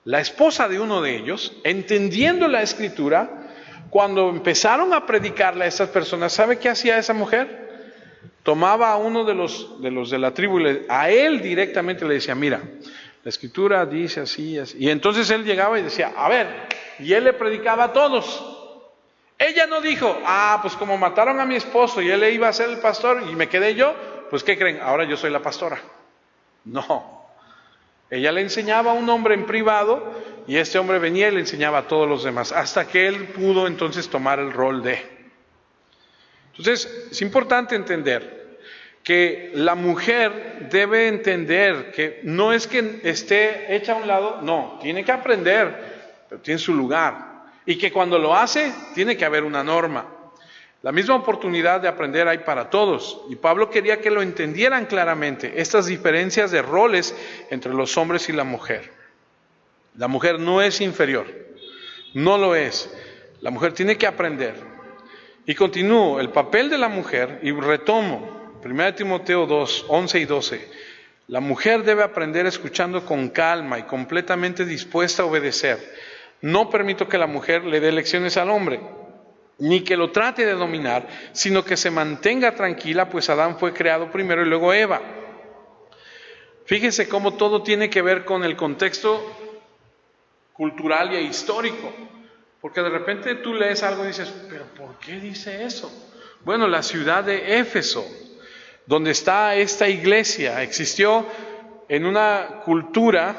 la esposa de uno de ellos, entendiendo la Escritura, cuando empezaron a predicarle a estas personas, ¿sabe qué hacía esa mujer? Tomaba a uno de los de la tribu y a él directamente le decía, mira, la Escritura dice así, así. Y entonces él llegaba y decía, a ver, y él le predicaba a todos. Ella no dijo, pues como mataron a mi esposo y él iba a ser el pastor y me quedé yo, pues ¿qué creen? Ahora yo soy la pastora. No. Ella le enseñaba a un hombre en privado y este hombre venía y le enseñaba a todos los demás, hasta que él pudo entonces tomar el rol de. Entonces, es importante entender que la mujer debe entender que no es que esté hecha a un lado, no, tiene que aprender, pero tiene su lugar. Y que cuando lo hace, tiene que haber una norma. La misma oportunidad de aprender hay para todos. Y Pablo quería que lo entendieran claramente, estas diferencias de roles entre los hombres y la mujer. La mujer no es inferior, no lo es. La mujer tiene que aprender. Y continúo, el papel de la mujer, y retomo, 1 Timoteo 2, 11 y 12. La mujer debe aprender escuchando con calma y completamente dispuesta a obedecer. No permito que la mujer le dé lecciones al hombre, ni que lo trate de dominar, sino que se mantenga tranquila, pues Adán fue creado primero y luego Eva. Fíjense cómo todo tiene que ver con el contexto cultural y histórico, porque de repente tú lees algo y dices, ¿pero por qué dice eso? Bueno, la ciudad de Éfeso, donde está esta iglesia, existió en una cultura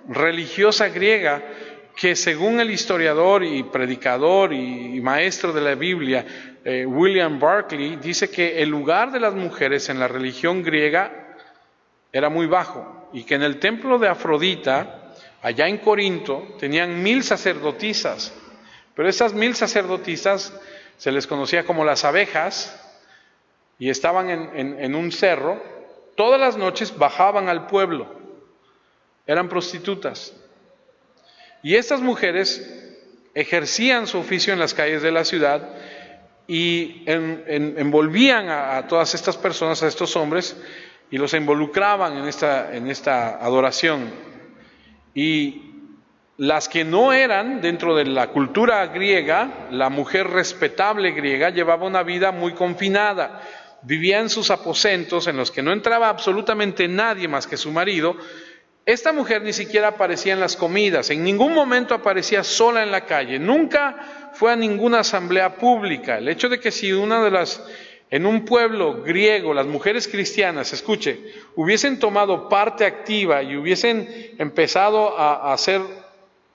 religiosa griega que según el historiador y predicador y maestro de la Biblia, William Barclay, dice que el lugar de las mujeres en la religión griega era muy bajo y que en el templo de Afrodita, allá en Corinto, tenían 1000 sacerdotisas, pero esas 1000 sacerdotisas se les conocía como las abejas y estaban en un cerro, todas las noches bajaban al pueblo, eran prostitutas. Y estas mujeres ejercían su oficio en las calles de la ciudad y envolvían a todas estas personas, a estos hombres, y los involucraban en esta adoración. Y las que no eran dentro de la cultura griega, la mujer respetable griega llevaba una vida muy confinada. Vivía en sus aposentos en los que no entraba absolutamente nadie más que su marido. Esta mujer ni siquiera aparecía en las comidas, en ningún momento aparecía sola en la calle, nunca fue a ninguna asamblea pública. El hecho de que si en un pueblo griego, las mujeres cristianas, escuche, hubiesen tomado parte activa y hubiesen empezado a ser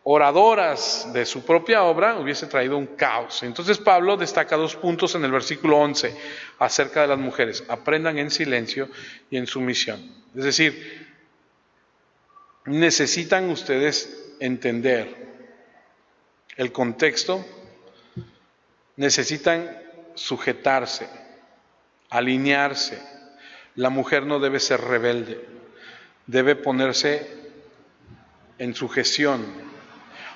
oradoras de su propia obra, hubiese traído un caos. Entonces Pablo destaca 2 puntos en el versículo 11 acerca de las mujeres: aprendan en silencio y en sumisión. Es decir, necesitan ustedes entender el contexto, necesitan sujetarse, alinearse. La mujer no debe ser rebelde, debe ponerse en sujeción.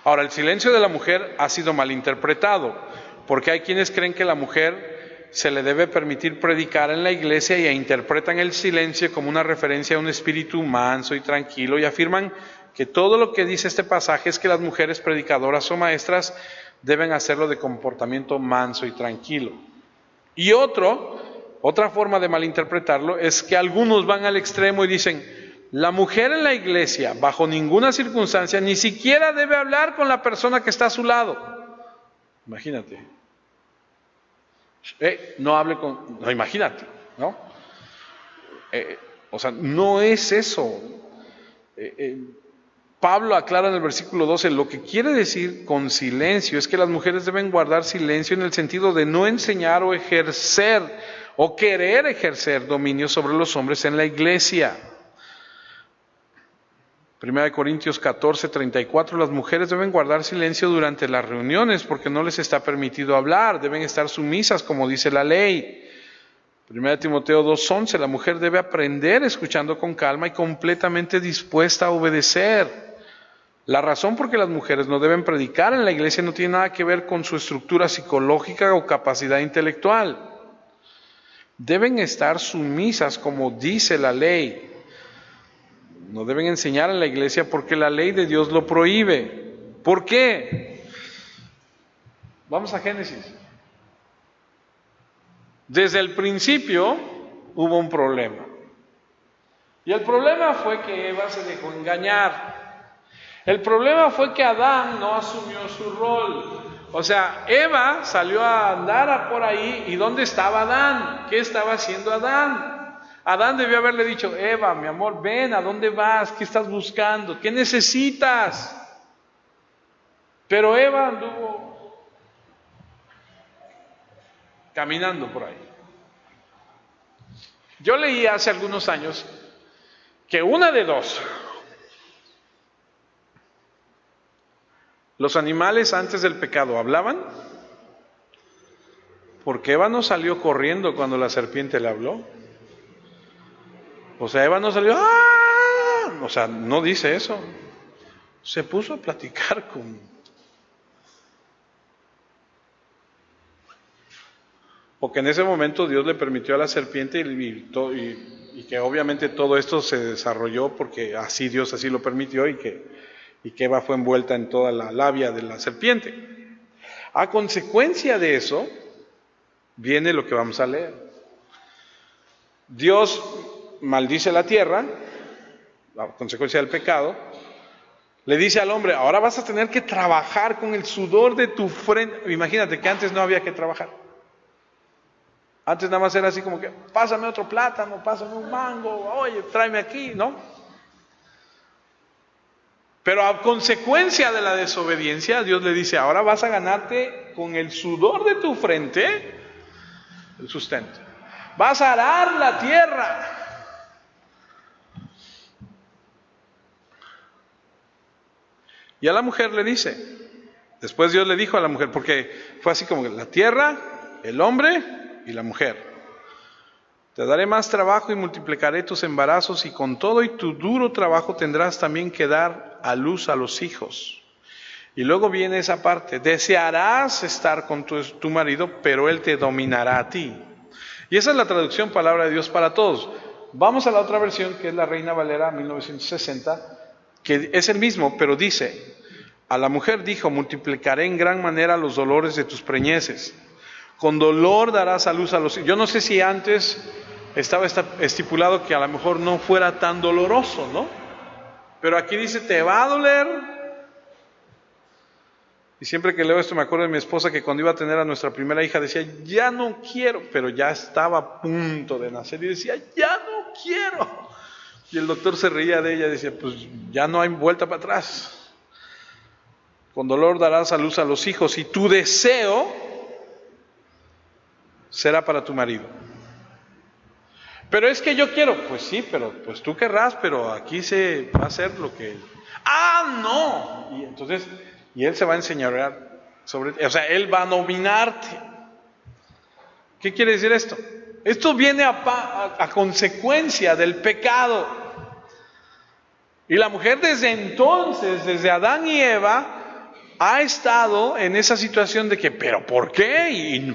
Ahora, el silencio de la mujer ha sido malinterpretado, porque hay quienes creen que la mujer se le debe permitir predicar en la iglesia y interpretan el silencio como una referencia a un espíritu manso y tranquilo y afirman que todo lo que dice este pasaje es que las mujeres predicadoras o maestras deben hacerlo de comportamiento manso y tranquilo. Y otra forma de malinterpretarlo es que algunos van al extremo y dicen, la mujer en la iglesia bajo ninguna circunstancia ni siquiera debe hablar con la persona que está a su lado. Imagínate. No hable con... No, imagínate, ¿no? No es eso. Pablo aclara en el versículo 12, lo que quiere decir con silencio es que las mujeres deben guardar silencio en el sentido de no enseñar o ejercer o querer ejercer dominio sobre los hombres en la iglesia. 1 Corintios 14, 34, las mujeres deben guardar silencio durante las reuniones porque no les está permitido hablar, deben estar sumisas como dice la ley. 1 Timoteo 2, 11, la mujer debe aprender escuchando con calma y completamente dispuesta a obedecer. La razón por qué las mujeres no deben predicar en la iglesia no tiene nada que ver con su estructura psicológica o capacidad intelectual. Deben estar sumisas como dice la ley. no deben enseñar en la iglesia porque la ley de Dios lo prohíbe. ¿Por qué? Vamos a Génesis. Desde el principio hubo un problema. Y el problema fue que Eva se dejó engañar. El problema fue que Adán no asumió su rol. O sea, Eva salió a andar por ahí, ¿y dónde estaba Adán? ¿Qué estaba haciendo Adán? Adán debió haberle dicho: Eva, mi amor, ven, ¿a dónde vas? ¿Qué estás buscando? ¿Qué necesitas? Pero Eva anduvo caminando por ahí. Yo leí hace algunos años que una de dos: los animales antes del pecado hablaban, porque Eva no salió corriendo cuando la serpiente le habló. O sea, Eva no salió, ¡ah! O sea, no dice eso. Se puso a platicar porque en ese momento Dios le permitió a la serpiente y que obviamente todo esto se desarrolló porque así Dios así lo permitió y que Eva fue envuelta en toda la labia de la serpiente. A consecuencia de eso viene lo que vamos a leer. Dios maldice la tierra, a consecuencia del pecado. Le dice al hombre: ahora vas a tener que trabajar con el sudor de tu frente. Imagínate que antes no había que trabajar. Antes nada más era así como que: pásame otro plátano, pásame un mango, oye, tráeme aquí, ¿no? Pero a consecuencia de la desobediencia, Dios le dice: ahora vas a ganarte con el sudor de tu frente el sustento. Vas a arar la tierra. Y a la mujer le dice, después Dios le dijo a la mujer, porque fue así como que la tierra, el hombre y la mujer. Te daré más trabajo y multiplicaré tus embarazos, y con todo y tu duro trabajo tendrás también que dar a luz a los hijos. Y luego viene esa parte: desearás estar con tu marido, pero él te dominará a ti. Y esa es la traducción palabra de Dios para todos. Vamos a la otra versión, que es la Reina Valera 1960, que es el mismo, pero dice: a la mujer dijo: multiplicaré en gran manera los dolores de tus preñeces. Con dolor darás a luz a los hijos. Yo no sé si antes estaba estipulado que a lo mejor no fuera tan doloroso, ¿no? Pero aquí dice: te va a doler. Y siempre que leo esto me acuerdo de mi esposa, que cuando iba a tener a nuestra primera hija decía: ya no quiero, pero ya estaba a punto de nacer y decía: ya no quiero. Y el doctor se reía de ella y decía: pues ya no hay vuelta para atrás. Con dolor darás a luz a los hijos, y tu deseo será para tu marido. Pero es que yo quiero. Pues sí, pero pues tú querrás, pero aquí se va a hacer lo que... ¡Ah, no! Y entonces, y él se va a enseñorear sobre ti. O sea, él va a dominarte. ¿Qué quiere decir esto? Esto viene a consecuencia del pecado. Y la mujer desde entonces, desde Adán y Eva, ha estado en esa situación de que, ¿pero por qué?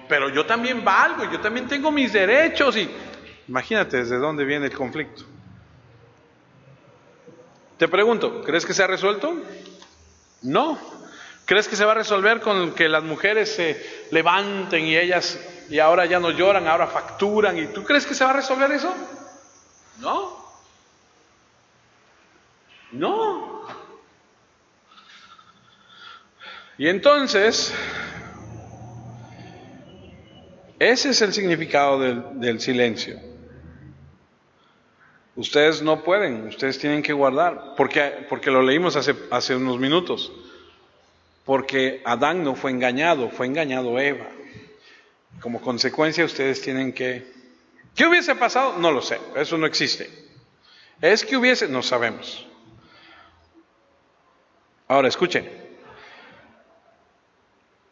Pero yo también valgo, yo también tengo mis derechos. Y imagínate desde dónde viene el conflicto. Te pregunto, ¿crees que se ha resuelto? No. ¿Crees que se va a resolver con que las mujeres se levanten y ahora ya no lloran, ahora facturan? ¿Y tú crees que se va a resolver eso? No. No. Y entonces, ese es el significado del silencio. Ustedes no pueden, ustedes tienen que guardar, porque lo leímos hace unos minutos. Porque Adán no fue engañado Eva. Como consecuencia ustedes tienen que... ¿Qué hubiese pasado? No lo sé, eso no existe. ¿Es que hubiese? No sabemos. Ahora escuchen.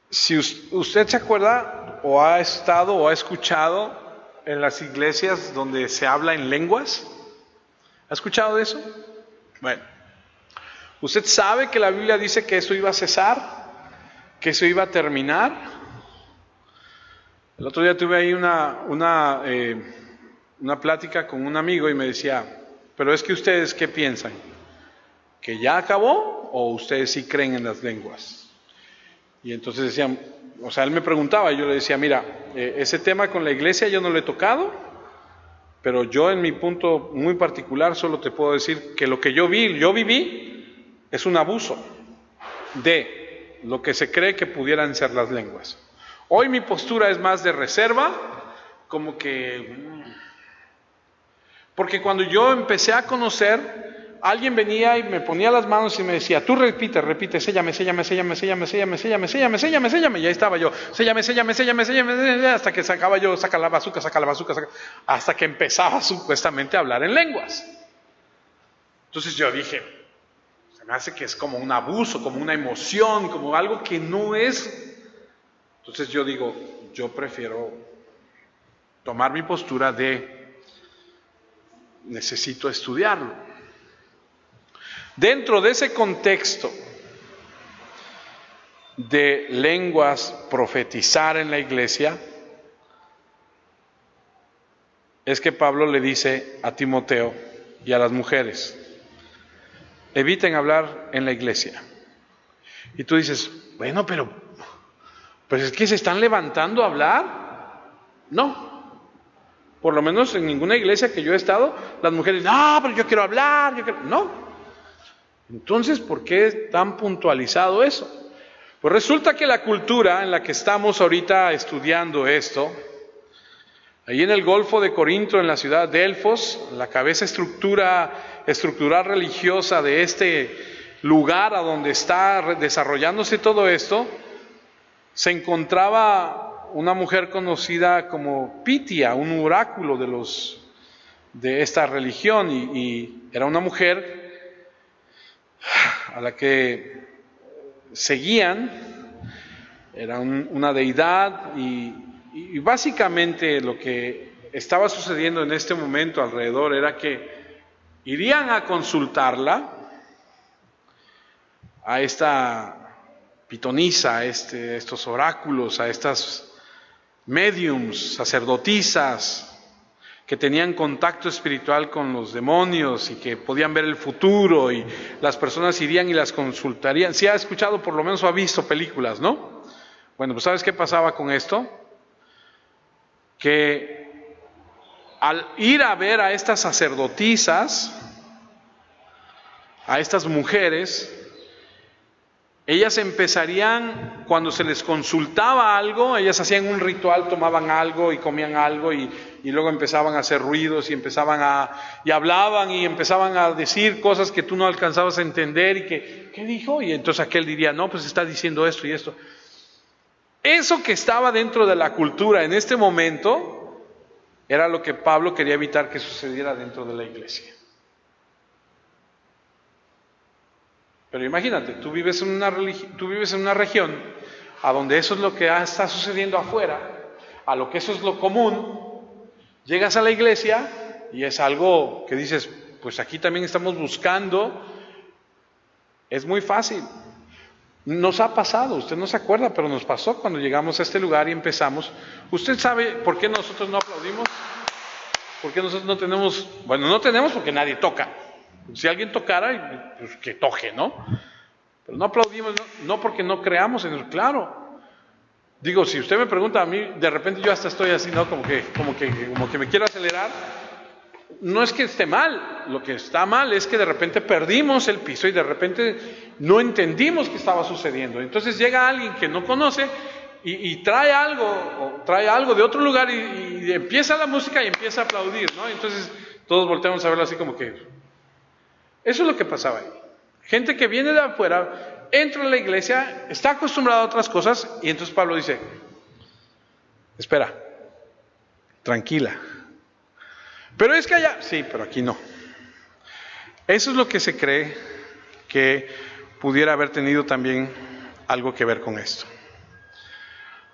Si usted se acuerda o ha estado o ha escuchado en las iglesias donde se habla en lenguas, ¿ha escuchado de eso? Bueno, usted sabe que la Biblia dice que eso iba a cesar, que eso iba a terminar. El otro día tuve ahí una plática con un amigo y me decía, pero es que ustedes, ¿qué piensan? ¿Que ya acabó o ustedes sí creen en las lenguas? Y entonces decían, o sea, él me preguntaba, y yo le decía, mira, ese tema con la iglesia yo no lo he tocado, pero yo en mi punto muy particular solo te puedo decir que lo que yo viví, es un abuso de lo que se cree que pudieran ser las lenguas. Hoy mi postura es más de reserva, como que... Porque cuando yo empecé a conocer, alguien venía y me ponía las manos y me decía, tú repite, séllame, y ahí estaba yo, séllame, hasta que sacaba yo, saca la bazuca, hasta que empezaba supuestamente a hablar en lenguas. Entonces yo dije, se me hace que es como un abuso, como una emoción, como algo que no es. Entonces yo digo, yo prefiero tomar mi postura de necesito estudiarlo. Dentro de ese contexto de lenguas, profetizar en la iglesia, es que Pablo le dice a Timoteo y a las mujeres, eviten hablar en la iglesia. Y tú dices, bueno, pero es que se están levantando a hablar. No. Por lo menos en ninguna iglesia que yo he estado, las mujeres, no, pero yo quiero hablar, no. Entonces, ¿por qué tan puntualizado eso? Pues resulta que la cultura en la que estamos ahorita estudiando esto, ahí en el Golfo de Corinto, en la ciudad de Delfos, la cabeza estructural religiosa de este lugar a donde está desarrollándose todo esto, se encontraba una mujer conocida como Pitia, un oráculo de esta religión, y era una mujer a la que seguían, era una deidad, y básicamente lo que estaba sucediendo en este momento alrededor era que irían a consultarla, a esta pitonisa, a estos oráculos, a estas mediums, sacerdotisas, que tenían contacto espiritual con los demonios y que podían ver el futuro, y las personas irían y las consultarían. Si ha escuchado por lo menos o ha visto películas, ¿no? Bueno, pues ¿sabes qué pasaba con esto? Que al ir a ver a estas sacerdotisas, a estas mujeres, ellas empezarían, cuando se les consultaba algo, ellas hacían un ritual, tomaban algo y comían algo, y luego empezaban a hacer ruidos y y hablaban y empezaban a decir cosas que tú no alcanzabas a entender, y ¿qué dijo? Y entonces aquel diría, no, pues está diciendo esto y esto. Eso que estaba dentro de la cultura en este momento era lo que Pablo quería evitar que sucediera dentro de la iglesia. Pero imagínate, tú vives en una región a donde eso es lo que está sucediendo afuera, a lo que eso es lo común. Llegas a la iglesia y es algo que dices, pues aquí también estamos buscando. Es muy fácil. Nos ha pasado, usted no se acuerda, pero nos pasó cuando llegamos a este lugar y empezamos. ¿Usted sabe por qué nosotros no aplaudimos? ¿Por qué nosotros no tenemos? Bueno, no tenemos porque nadie toca. Si alguien tocara, pues que toque, ¿no? Pero no aplaudimos, no porque no creamos en eso, claro. Digo, si usted me pregunta a mí, de repente yo hasta estoy así, ¿no? Como que me quiero acelerar. No es que esté mal, lo que está mal es que de repente perdimos el piso y de repente no entendimos qué estaba sucediendo. Entonces llega alguien que no conoce y trae algo de otro lugar y empieza la música y empieza a aplaudir, ¿no? Entonces todos volteamos a verlo así como que... Eso es lo que pasaba ahí. Gente que viene de afuera, entra a la iglesia, está acostumbrada a otras cosas, y entonces Pablo dice, espera, tranquila. Pero es que allá, sí, pero aquí no. Eso es lo que se cree que pudiera haber tenido también algo que ver con esto.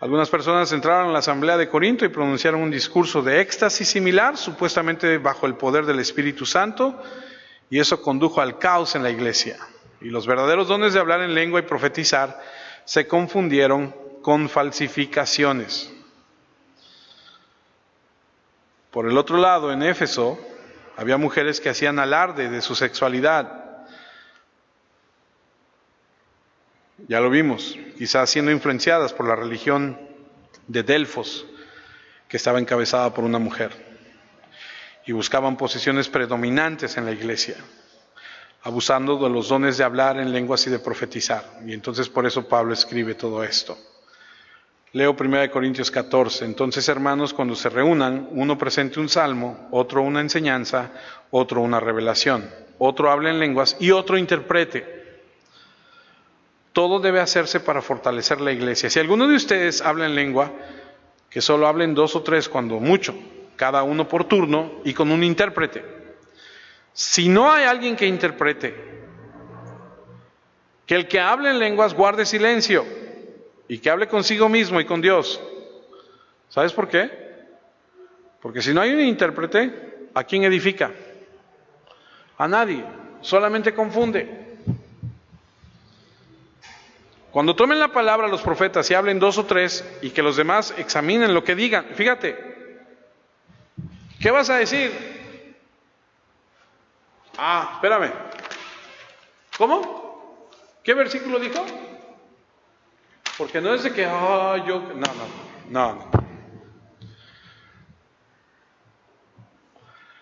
Algunas personas entraron a la asamblea de Corinto y pronunciaron un discurso de éxtasis similar, supuestamente bajo el poder del Espíritu Santo, y eso condujo al caos en la iglesia. Y los verdaderos dones de hablar en lengua y profetizar se confundieron con falsificaciones. Por el otro lado, en Éfeso, Había mujeres que hacían alarde de su sexualidad. Ya lo vimos, quizás siendo influenciadas por la religión de Delfos, que estaba encabezada por una mujer. Y buscaban posiciones predominantes en la iglesia, abusando de los dones de hablar en lenguas y de profetizar. Y entonces por eso Pablo escribe todo esto. Leo 1 Corintios 14. Entonces, hermanos, cuando se reúnan, uno presente un salmo, otro una enseñanza, otro una revelación, otro habla en lenguas y otro interprete. Todo debe hacerse para fortalecer la iglesia. Si alguno de ustedes habla en lengua, que solo hablen 2 o 3 cuando mucho, cada uno por turno y con un intérprete. Si no hay alguien que interprete, que el que hable en lenguas guarde silencio y que hable consigo mismo y con Dios. ¿Sabes por qué? Porque si no hay un intérprete, ¿a quién edifica? A nadie, solamente confunde. Cuando tomen la palabra los profetas y hablen 2 o 3 y que los demás examinen lo que digan, fíjate, ¿qué vas a decir? Espérame. ¿Cómo? ¿Qué versículo dijo? Porque no es de que, no.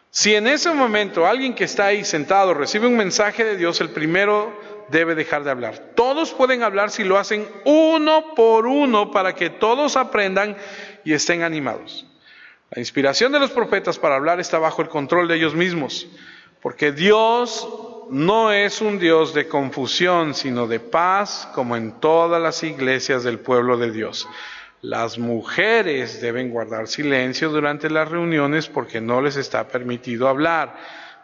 Si en ese momento alguien que está ahí sentado recibe un mensaje de Dios, el primero debe dejar de hablar. Todos pueden hablar si lo hacen uno por uno para que todos aprendan y estén animados. La inspiración de los profetas para hablar está bajo el control de ellos mismos, porque Dios no es un Dios de confusión, sino de paz, como en todas las iglesias del pueblo de Dios. Las mujeres deben guardar silencio durante las reuniones porque no les está permitido hablar.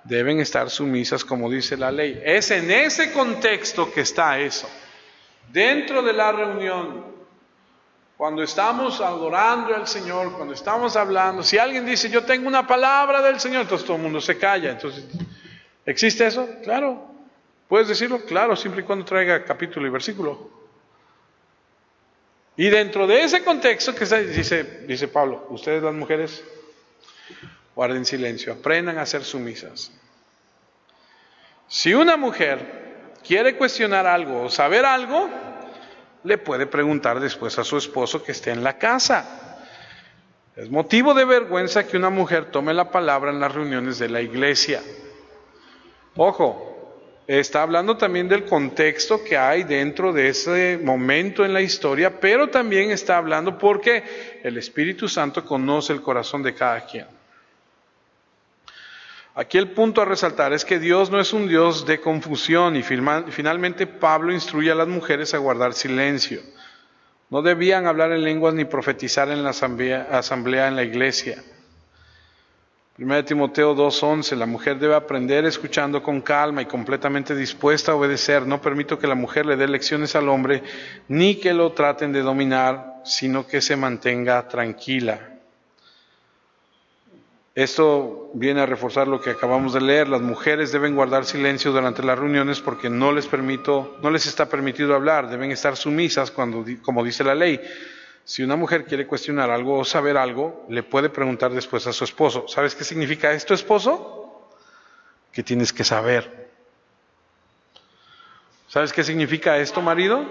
Deben estar sumisas como dice la ley. Es en ese contexto que está eso. Dentro de la reunión, cuando estamos adorando al Señor, cuando estamos hablando, si alguien dice yo tengo una palabra del Señor, entonces todo el mundo se calla. Entonces, ¿existe eso? Claro. ¿Puedes decirlo? Claro, siempre y cuando traiga capítulo y versículo. Y dentro de ese contexto que está, dice Pablo, ustedes las mujeres guarden silencio, aprendan a ser sumisas. Si una mujer quiere cuestionar algo o saber algo, le puede preguntar después a su esposo que esté en la casa. Es motivo de vergüenza que una mujer tome la palabra en las reuniones de la iglesia. Ojo, está hablando también del contexto que hay dentro de ese momento en la historia, pero también está hablando porque el Espíritu Santo conoce el corazón de cada quien. Aquí el punto a resaltar es que Dios no es un Dios de confusión y finalmente Pablo instruye a las mujeres a guardar silencio. No debían hablar en lenguas ni profetizar en la asamblea en la iglesia. 1 Timoteo 2:11, la mujer debe aprender escuchando con calma y completamente dispuesta a obedecer. No permito que la mujer le dé lecciones al hombre ni que lo traten de dominar, sino que se mantenga tranquila. Esto viene a reforzar lo que acabamos de leer. Las mujeres deben guardar silencio durante las reuniones porque no les está permitido hablar. Deben estar sumisas como dice la ley. Si una mujer quiere cuestionar algo o saber algo, le puede preguntar después a su esposo. ¿Sabes qué significa esto, esposo? Que tienes que saber. ¿Sabes qué significa esto, marido?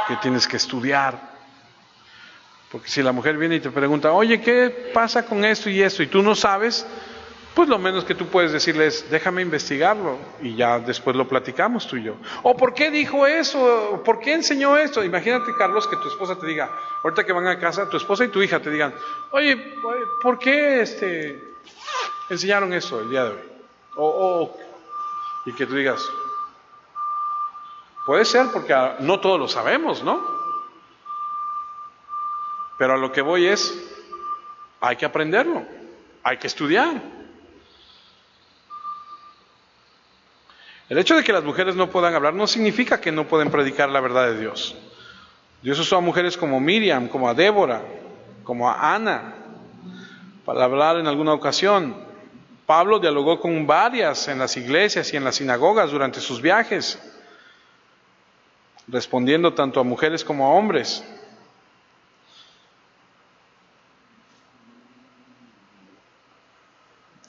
Que tienes que estudiar. Porque si la mujer viene y te pregunta, oye, ¿qué pasa con esto y esto? Y tú no sabes, pues lo menos que tú puedes decirle es, déjame investigarlo y ya después lo platicamos tú y yo. ¿O por qué dijo eso? ¿Por qué enseñó esto? Imagínate, Carlos, que tu esposa te diga, ahorita que van a casa, tu esposa y tu hija te digan, oye, ¿por qué enseñaron eso el día de hoy? Y que tú digas, puede ser porque no todos lo sabemos, ¿no? Pero a lo que voy es, hay que aprenderlo, hay que estudiar. El hecho de que las mujeres no puedan hablar no significa que no pueden predicar la verdad de Dios. Dios usó a mujeres como Miriam, como a Débora, como a Ana, para hablar en alguna ocasión. Pablo dialogó con varias en las iglesias y en las sinagogas durante sus viajes, respondiendo tanto a mujeres como a hombres.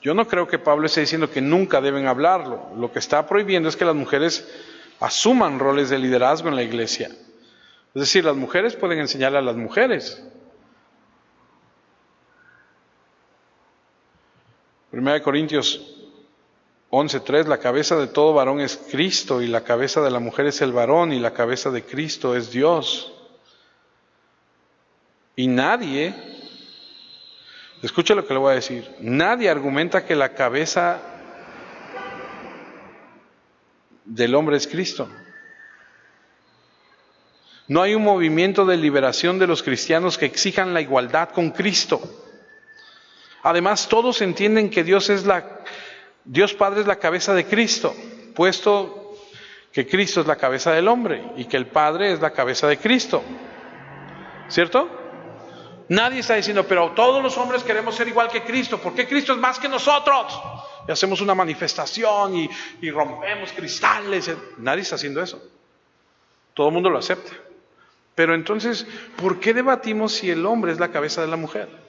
Yo no creo que Pablo esté diciendo que nunca deben hablarlo. Lo que está prohibiendo es que las mujeres asuman roles de liderazgo en la iglesia. Es decir, las mujeres pueden enseñarle a las mujeres. 1 Corintios 11:3, la cabeza de todo varón es Cristo, y la cabeza de la mujer es el varón, y la cabeza de Cristo es Dios. Y nadie, escuche lo que le voy a decir, nadie argumenta que la cabeza del hombre es Cristo. No hay un movimiento de liberación de los cristianos que exijan la igualdad con Cristo. Además, todos entienden que Dios Padre es la cabeza de Cristo, puesto que Cristo es la cabeza del hombre y que el Padre es la cabeza de Cristo. ¿Cierto? Nadie está diciendo, pero todos los hombres queremos ser igual que Cristo, porque Cristo es más que nosotros. Y hacemos una manifestación y rompemos cristales. Nadie está haciendo eso. Todo el mundo lo acepta. Pero entonces, ¿por qué debatimos si el hombre es la cabeza de la mujer?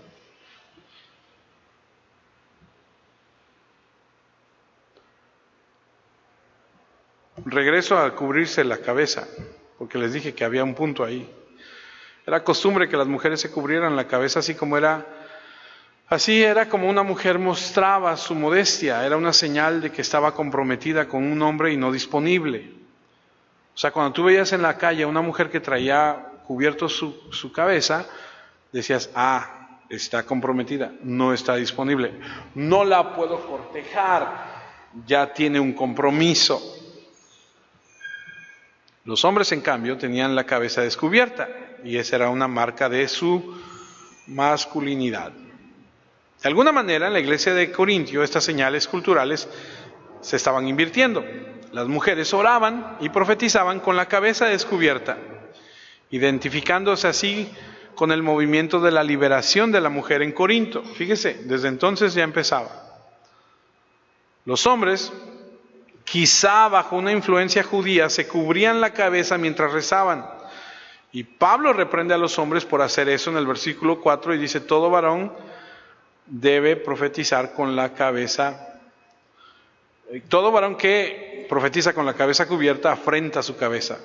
Regreso a cubrirse la cabeza, porque les dije que había un punto ahí. Era costumbre que las mujeres se cubrieran la cabeza así era como una mujer mostraba su modestia, era una señal de que estaba comprometida con un hombre y no disponible. O sea, cuando tú veías en la calle a una mujer que traía cubierto su cabeza, decías, está comprometida, no está disponible, no la puedo cortejar, ya tiene un compromiso. Los hombres, en cambio, tenían la cabeza descubierta, y esa era una marca de su masculinidad. De alguna manera, en la iglesia de Corintio, estas señales culturales se estaban invirtiendo. Las mujeres oraban y profetizaban con la cabeza descubierta, identificándose así con el movimiento de la liberación de la mujer en Corinto. Fíjese, desde entonces ya empezaba. Los hombres, quizá bajo una influencia judía, se cubrían la cabeza mientras rezaban. Y Pablo reprende a los hombres por hacer eso en el versículo 4 y dice, todo varón debe profetizar con la cabeza. Todo varón que profetiza con la cabeza cubierta afrenta su cabeza.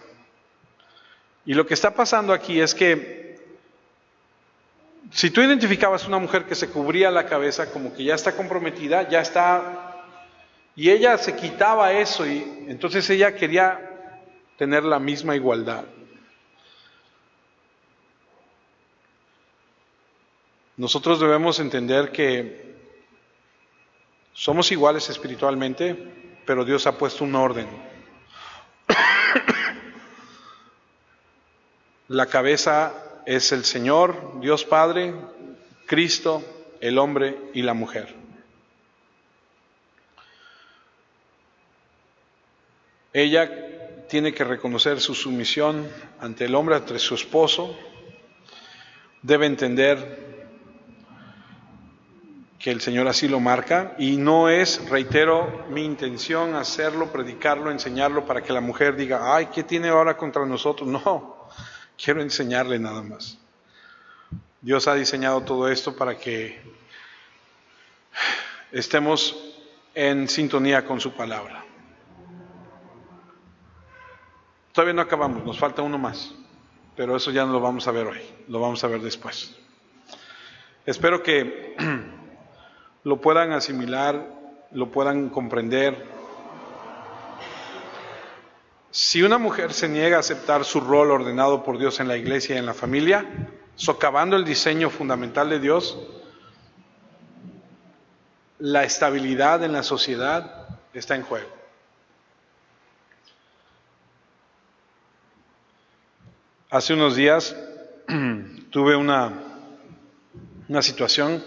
Y lo que está pasando aquí es que si tú identificabas una mujer que se cubría la cabeza como que ya está comprometida, ya está, y ella se quitaba eso, y entonces ella quería tener la misma igualdad. Nosotros debemos entender que somos iguales espiritualmente, pero Dios ha puesto un orden. La cabeza es el Señor, Dios Padre, Cristo, el hombre y la mujer. Ella tiene que reconocer su sumisión ante el hombre, ante su esposo. Debe entender que el Señor así lo marca, y no es, reitero, mi intención hacerlo, predicarlo, enseñarlo para que la mujer diga, ay, ¿qué tiene ahora contra nosotros? No, quiero enseñarle nada más. Dios ha diseñado todo esto para que estemos en sintonía con su palabra. Todavía no acabamos, nos falta uno más, pero eso ya no lo vamos a ver hoy, lo vamos a ver después. Espero que lo puedan asimilar, lo puedan comprender. Si una mujer se niega a aceptar su rol ordenado por Dios en la iglesia y en la familia, socavando el diseño fundamental de Dios, la estabilidad en la sociedad está en juego. Hace unos días tuve una situación.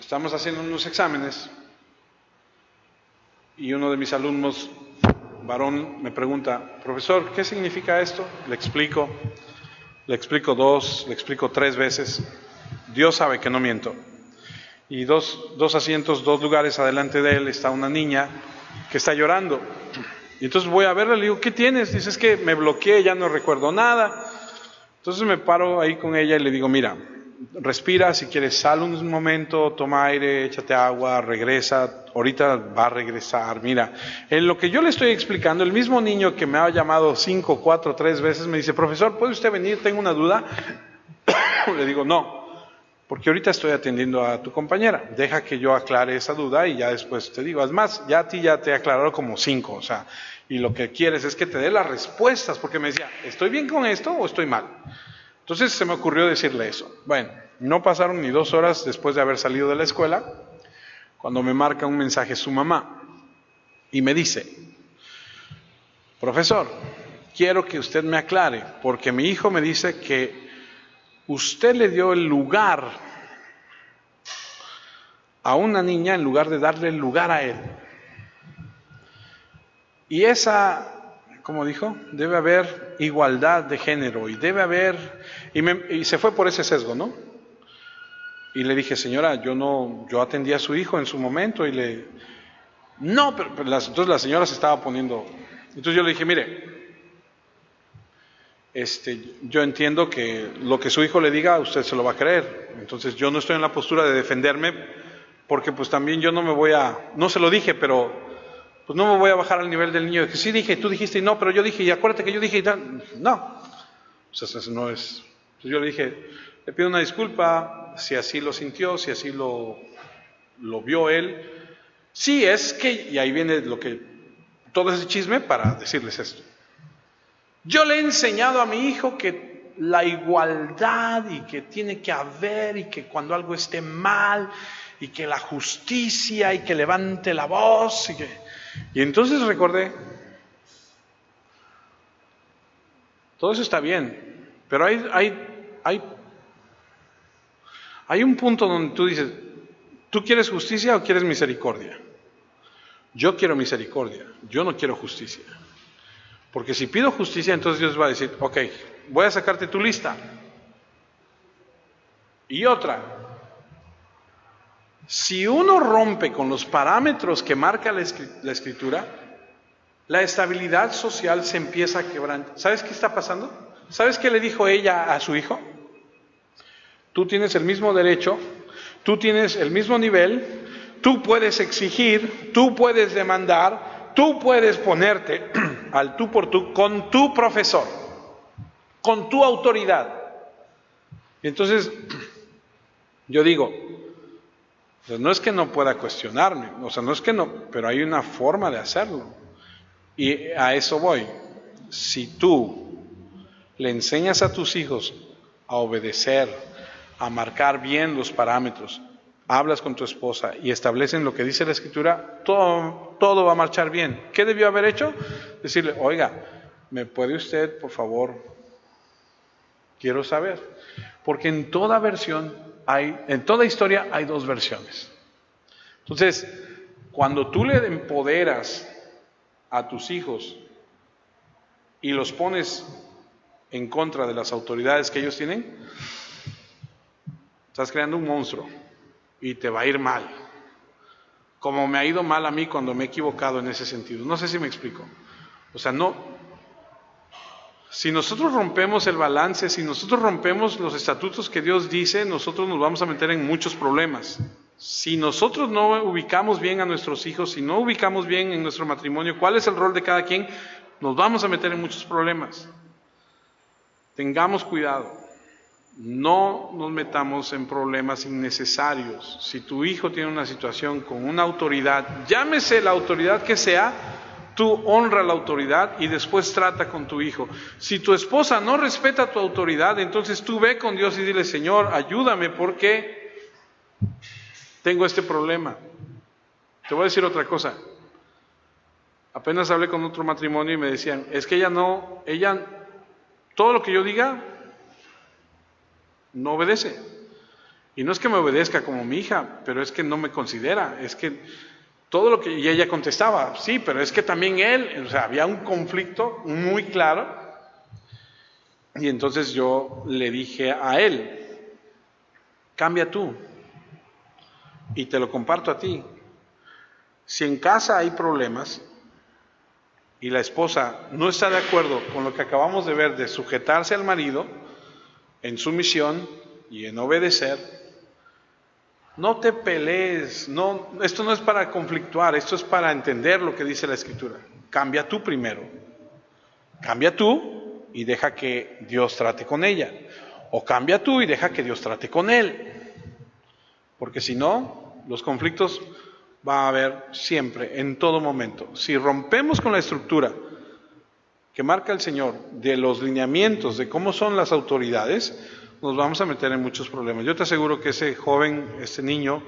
Estamos haciendo unos exámenes y uno de mis alumnos, varón, me pregunta, profesor, ¿qué significa esto? Le explico 2, le explico 3 veces. Dios sabe que no miento. Y dos asientos, 2 lugares adelante de él está una niña que está llorando. Y entonces voy a verla, le digo, ¿qué tienes? Dice, es que me bloqueé, ya no recuerdo nada. Entonces me paro ahí con ella y le digo, mira, respira, si quieres sal un momento, toma aire, échate agua, regresa, ahorita va a regresar. Mira, en lo que yo le estoy explicando, el mismo niño que me ha llamado 5, 4, 3 veces me dice, profesor, ¿puede usted venir? Tengo una duda. Le digo, no, porque ahorita estoy atendiendo a tu compañera, deja que yo aclare esa duda y ya después te digo. Además, ya a ti ya te he aclarado como 5, o sea, y lo que quieres es que te dé las respuestas, porque me decía, ¿estoy bien con esto o estoy mal? Entonces se me ocurrió decirle eso. Bueno, no pasaron ni 2 horas después de haber salido de la escuela, cuando me marca un mensaje su mamá y me dice, profesor, quiero que usted me aclare, porque mi hijo me dice que usted le dio el lugar a una niña en lugar de darle el lugar a él. Y esa, como dijo, debe haber igualdad de género y debe haber, y se fue por ese sesgo, ¿no? Y le dije, señora, yo atendí a su hijo en su momento y no, pero entonces la señora se estaba poniendo, entonces yo le dije, mire, yo entiendo que lo que su hijo le diga, usted se lo va a creer. Entonces yo no estoy en la postura de defenderme, porque pues también yo no se lo dije, pero pues no me voy a bajar al nivel del niño de que sí dije, tú dijiste y no, pero yo dije, y acuérdate que yo dije y tal. No, o sea, eso no es. Entonces yo le dije, le pido una disculpa, si así lo sintió, si así lo vio él. Sí, es que, y ahí viene todo ese chisme para decirles esto. Yo le he enseñado a mi hijo que la igualdad y que tiene que haber y que cuando algo esté mal y que la justicia y que levante la voz y entonces recordé, todo eso está bien, pero hay un punto donde tú dices, ¿tú quieres justicia o quieres misericordia? Yo quiero misericordia, yo no quiero justicia. Porque si pido justicia, entonces Dios va a decir, ok, voy a sacarte tu lista. Y otra, si uno rompe con los parámetros que marca la Escritura, la estabilidad social se empieza a quebrantar. ¿Sabes qué está pasando? ¿Sabes qué le dijo ella a su hijo? Tú tienes el mismo derecho, tú tienes el mismo nivel, tú puedes exigir, tú puedes demandar, tú puedes ponerte al tú por tú con tu profesor, con tu autoridad. Y entonces, yo digo, pues no es que no pueda cuestionarme, o sea, no es que no, pero hay una forma de hacerlo. Y a eso voy. Si tú le enseñas a tus hijos a obedecer, a marcar bien los parámetros, hablas con tu esposa y establecen lo que dice la Escritura, todo va a marchar bien. ¿Qué debió haber hecho? Decirle, oiga, ¿me puede usted, por favor? Quiero saber. Porque en toda historia hay 2 versiones. Entonces, cuando tú le empoderas a tus hijos y los pones en contra de las autoridades que ellos tienen, estás creando un monstruo y te va a ir mal, como me ha ido mal a mí cuando me he equivocado en ese sentido. No sé si me explico. O sea, si nosotros rompemos el balance, si nosotros rompemos los estatutos que Dios dice, nosotros nos vamos a meter en muchos problemas. Si nosotros no ubicamos bien a nuestros hijos, si no ubicamos bien en nuestro matrimonio cuál es el rol de cada quien, nos vamos a meter en muchos problemas. Tengamos cuidado. No nos metamos en problemas innecesarios. Si tu hijo tiene una situación con una autoridad, llámese la autoridad que sea, tú honra la autoridad y después trata con tu hijo. Si tu esposa no respeta tu autoridad, entonces tú ve con Dios y dile, Señor, ayúdame porque tengo este problema. Te voy a decir otra cosa. Apenas hablé con otro matrimonio y me decían, es que ella, todo lo que yo diga, no obedece. Y no es que me obedezca como mi hija, pero es que no me considera, es que todo lo que... Y ella contestaba, sí, pero es que también él, o sea, había un conflicto muy claro. Y entonces yo le dije a él, cambia tú, y te lo comparto a ti. Si en casa hay problemas y la esposa no está de acuerdo con lo que acabamos de ver de sujetarse al marido, en sumisión y en obedecer. No te pelees, no, esto no es para conflictuar, esto es para entender lo que dice la Escritura. Cambia tú primero, cambia tú y deja que Dios trate con ella, o cambia tú y deja que Dios trate con él, porque si no, los conflictos va a haber siempre, en todo momento. Si rompemos con la estructura que marca el Señor de los lineamientos de cómo son las autoridades, nos vamos a meter en muchos problemas. Yo te aseguro que ese joven, ese niño,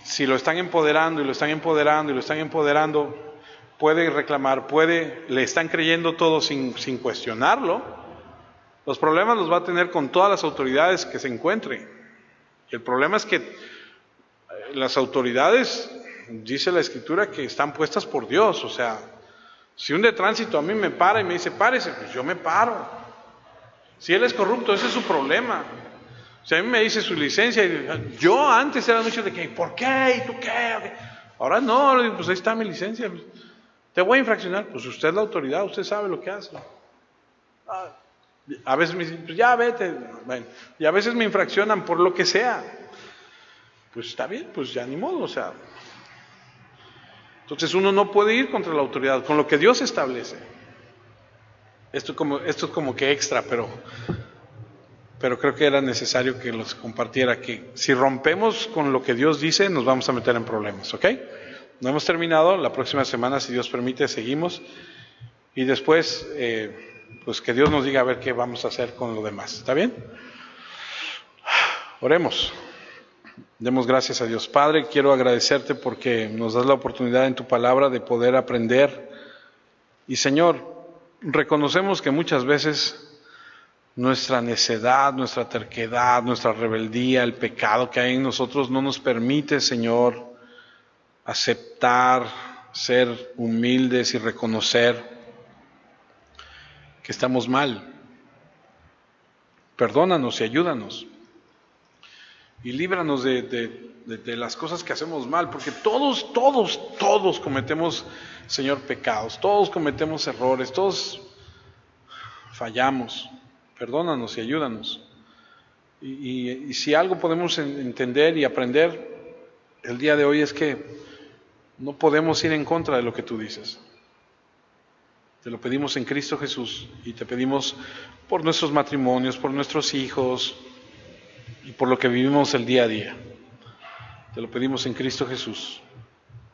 si lo están empoderando y lo están empoderando y lo están empoderando, puede reclamar, le están creyendo todo sin cuestionarlo. Los problemas los va a tener con todas las autoridades que se encuentre. Y el problema es que las autoridades, dice la Escritura, que están puestas por Dios. O sea, si un de tránsito a mí me para y me dice, párese, pues yo me paro. Si él es corrupto, ese es su problema. Si a mí me dice su licencia, yo antes era mucho de que, ¿por qué? ¿Y tú qué? Ahora no, pues ahí está mi licencia. Te voy a infraccionar. Pues usted es la autoridad, usted sabe lo que hace. A veces me dicen, pues ya vete. Bueno, y a veces me infraccionan por lo que sea. Pues está bien, pues ya ni modo, o sea. Entonces uno no puede ir contra la autoridad, con lo que Dios establece. Esto es como que extra, pero creo que era necesario que los compartiera, que si rompemos con lo que Dios dice, nos vamos a meter en problemas, ¿ok? No hemos terminado, la próxima semana, si Dios permite, seguimos, y después, pues que Dios nos diga a ver qué vamos a hacer con lo demás, ¿está bien? Oremos. Demos gracias a Dios. Padre, quiero agradecerte porque nos das la oportunidad en tu palabra de poder aprender, y Señor, reconocemos que muchas veces nuestra necedad, nuestra terquedad, nuestra rebeldía, el pecado que hay en nosotros no nos permite, Señor, aceptar, ser humildes y reconocer que estamos mal. Perdónanos y ayúdanos. Y líbranos de las cosas que hacemos mal, porque todos cometemos, Señor, pecados, todos cometemos errores, todos fallamos. Perdónanos y ayúdanos. Y si algo podemos entender y aprender el día de hoy es que no podemos ir en contra de lo que tú dices. Te lo pedimos en Cristo Jesús y te pedimos por nuestros matrimonios, por nuestros hijos y por lo que vivimos el día a día. Te lo pedimos en Cristo Jesús.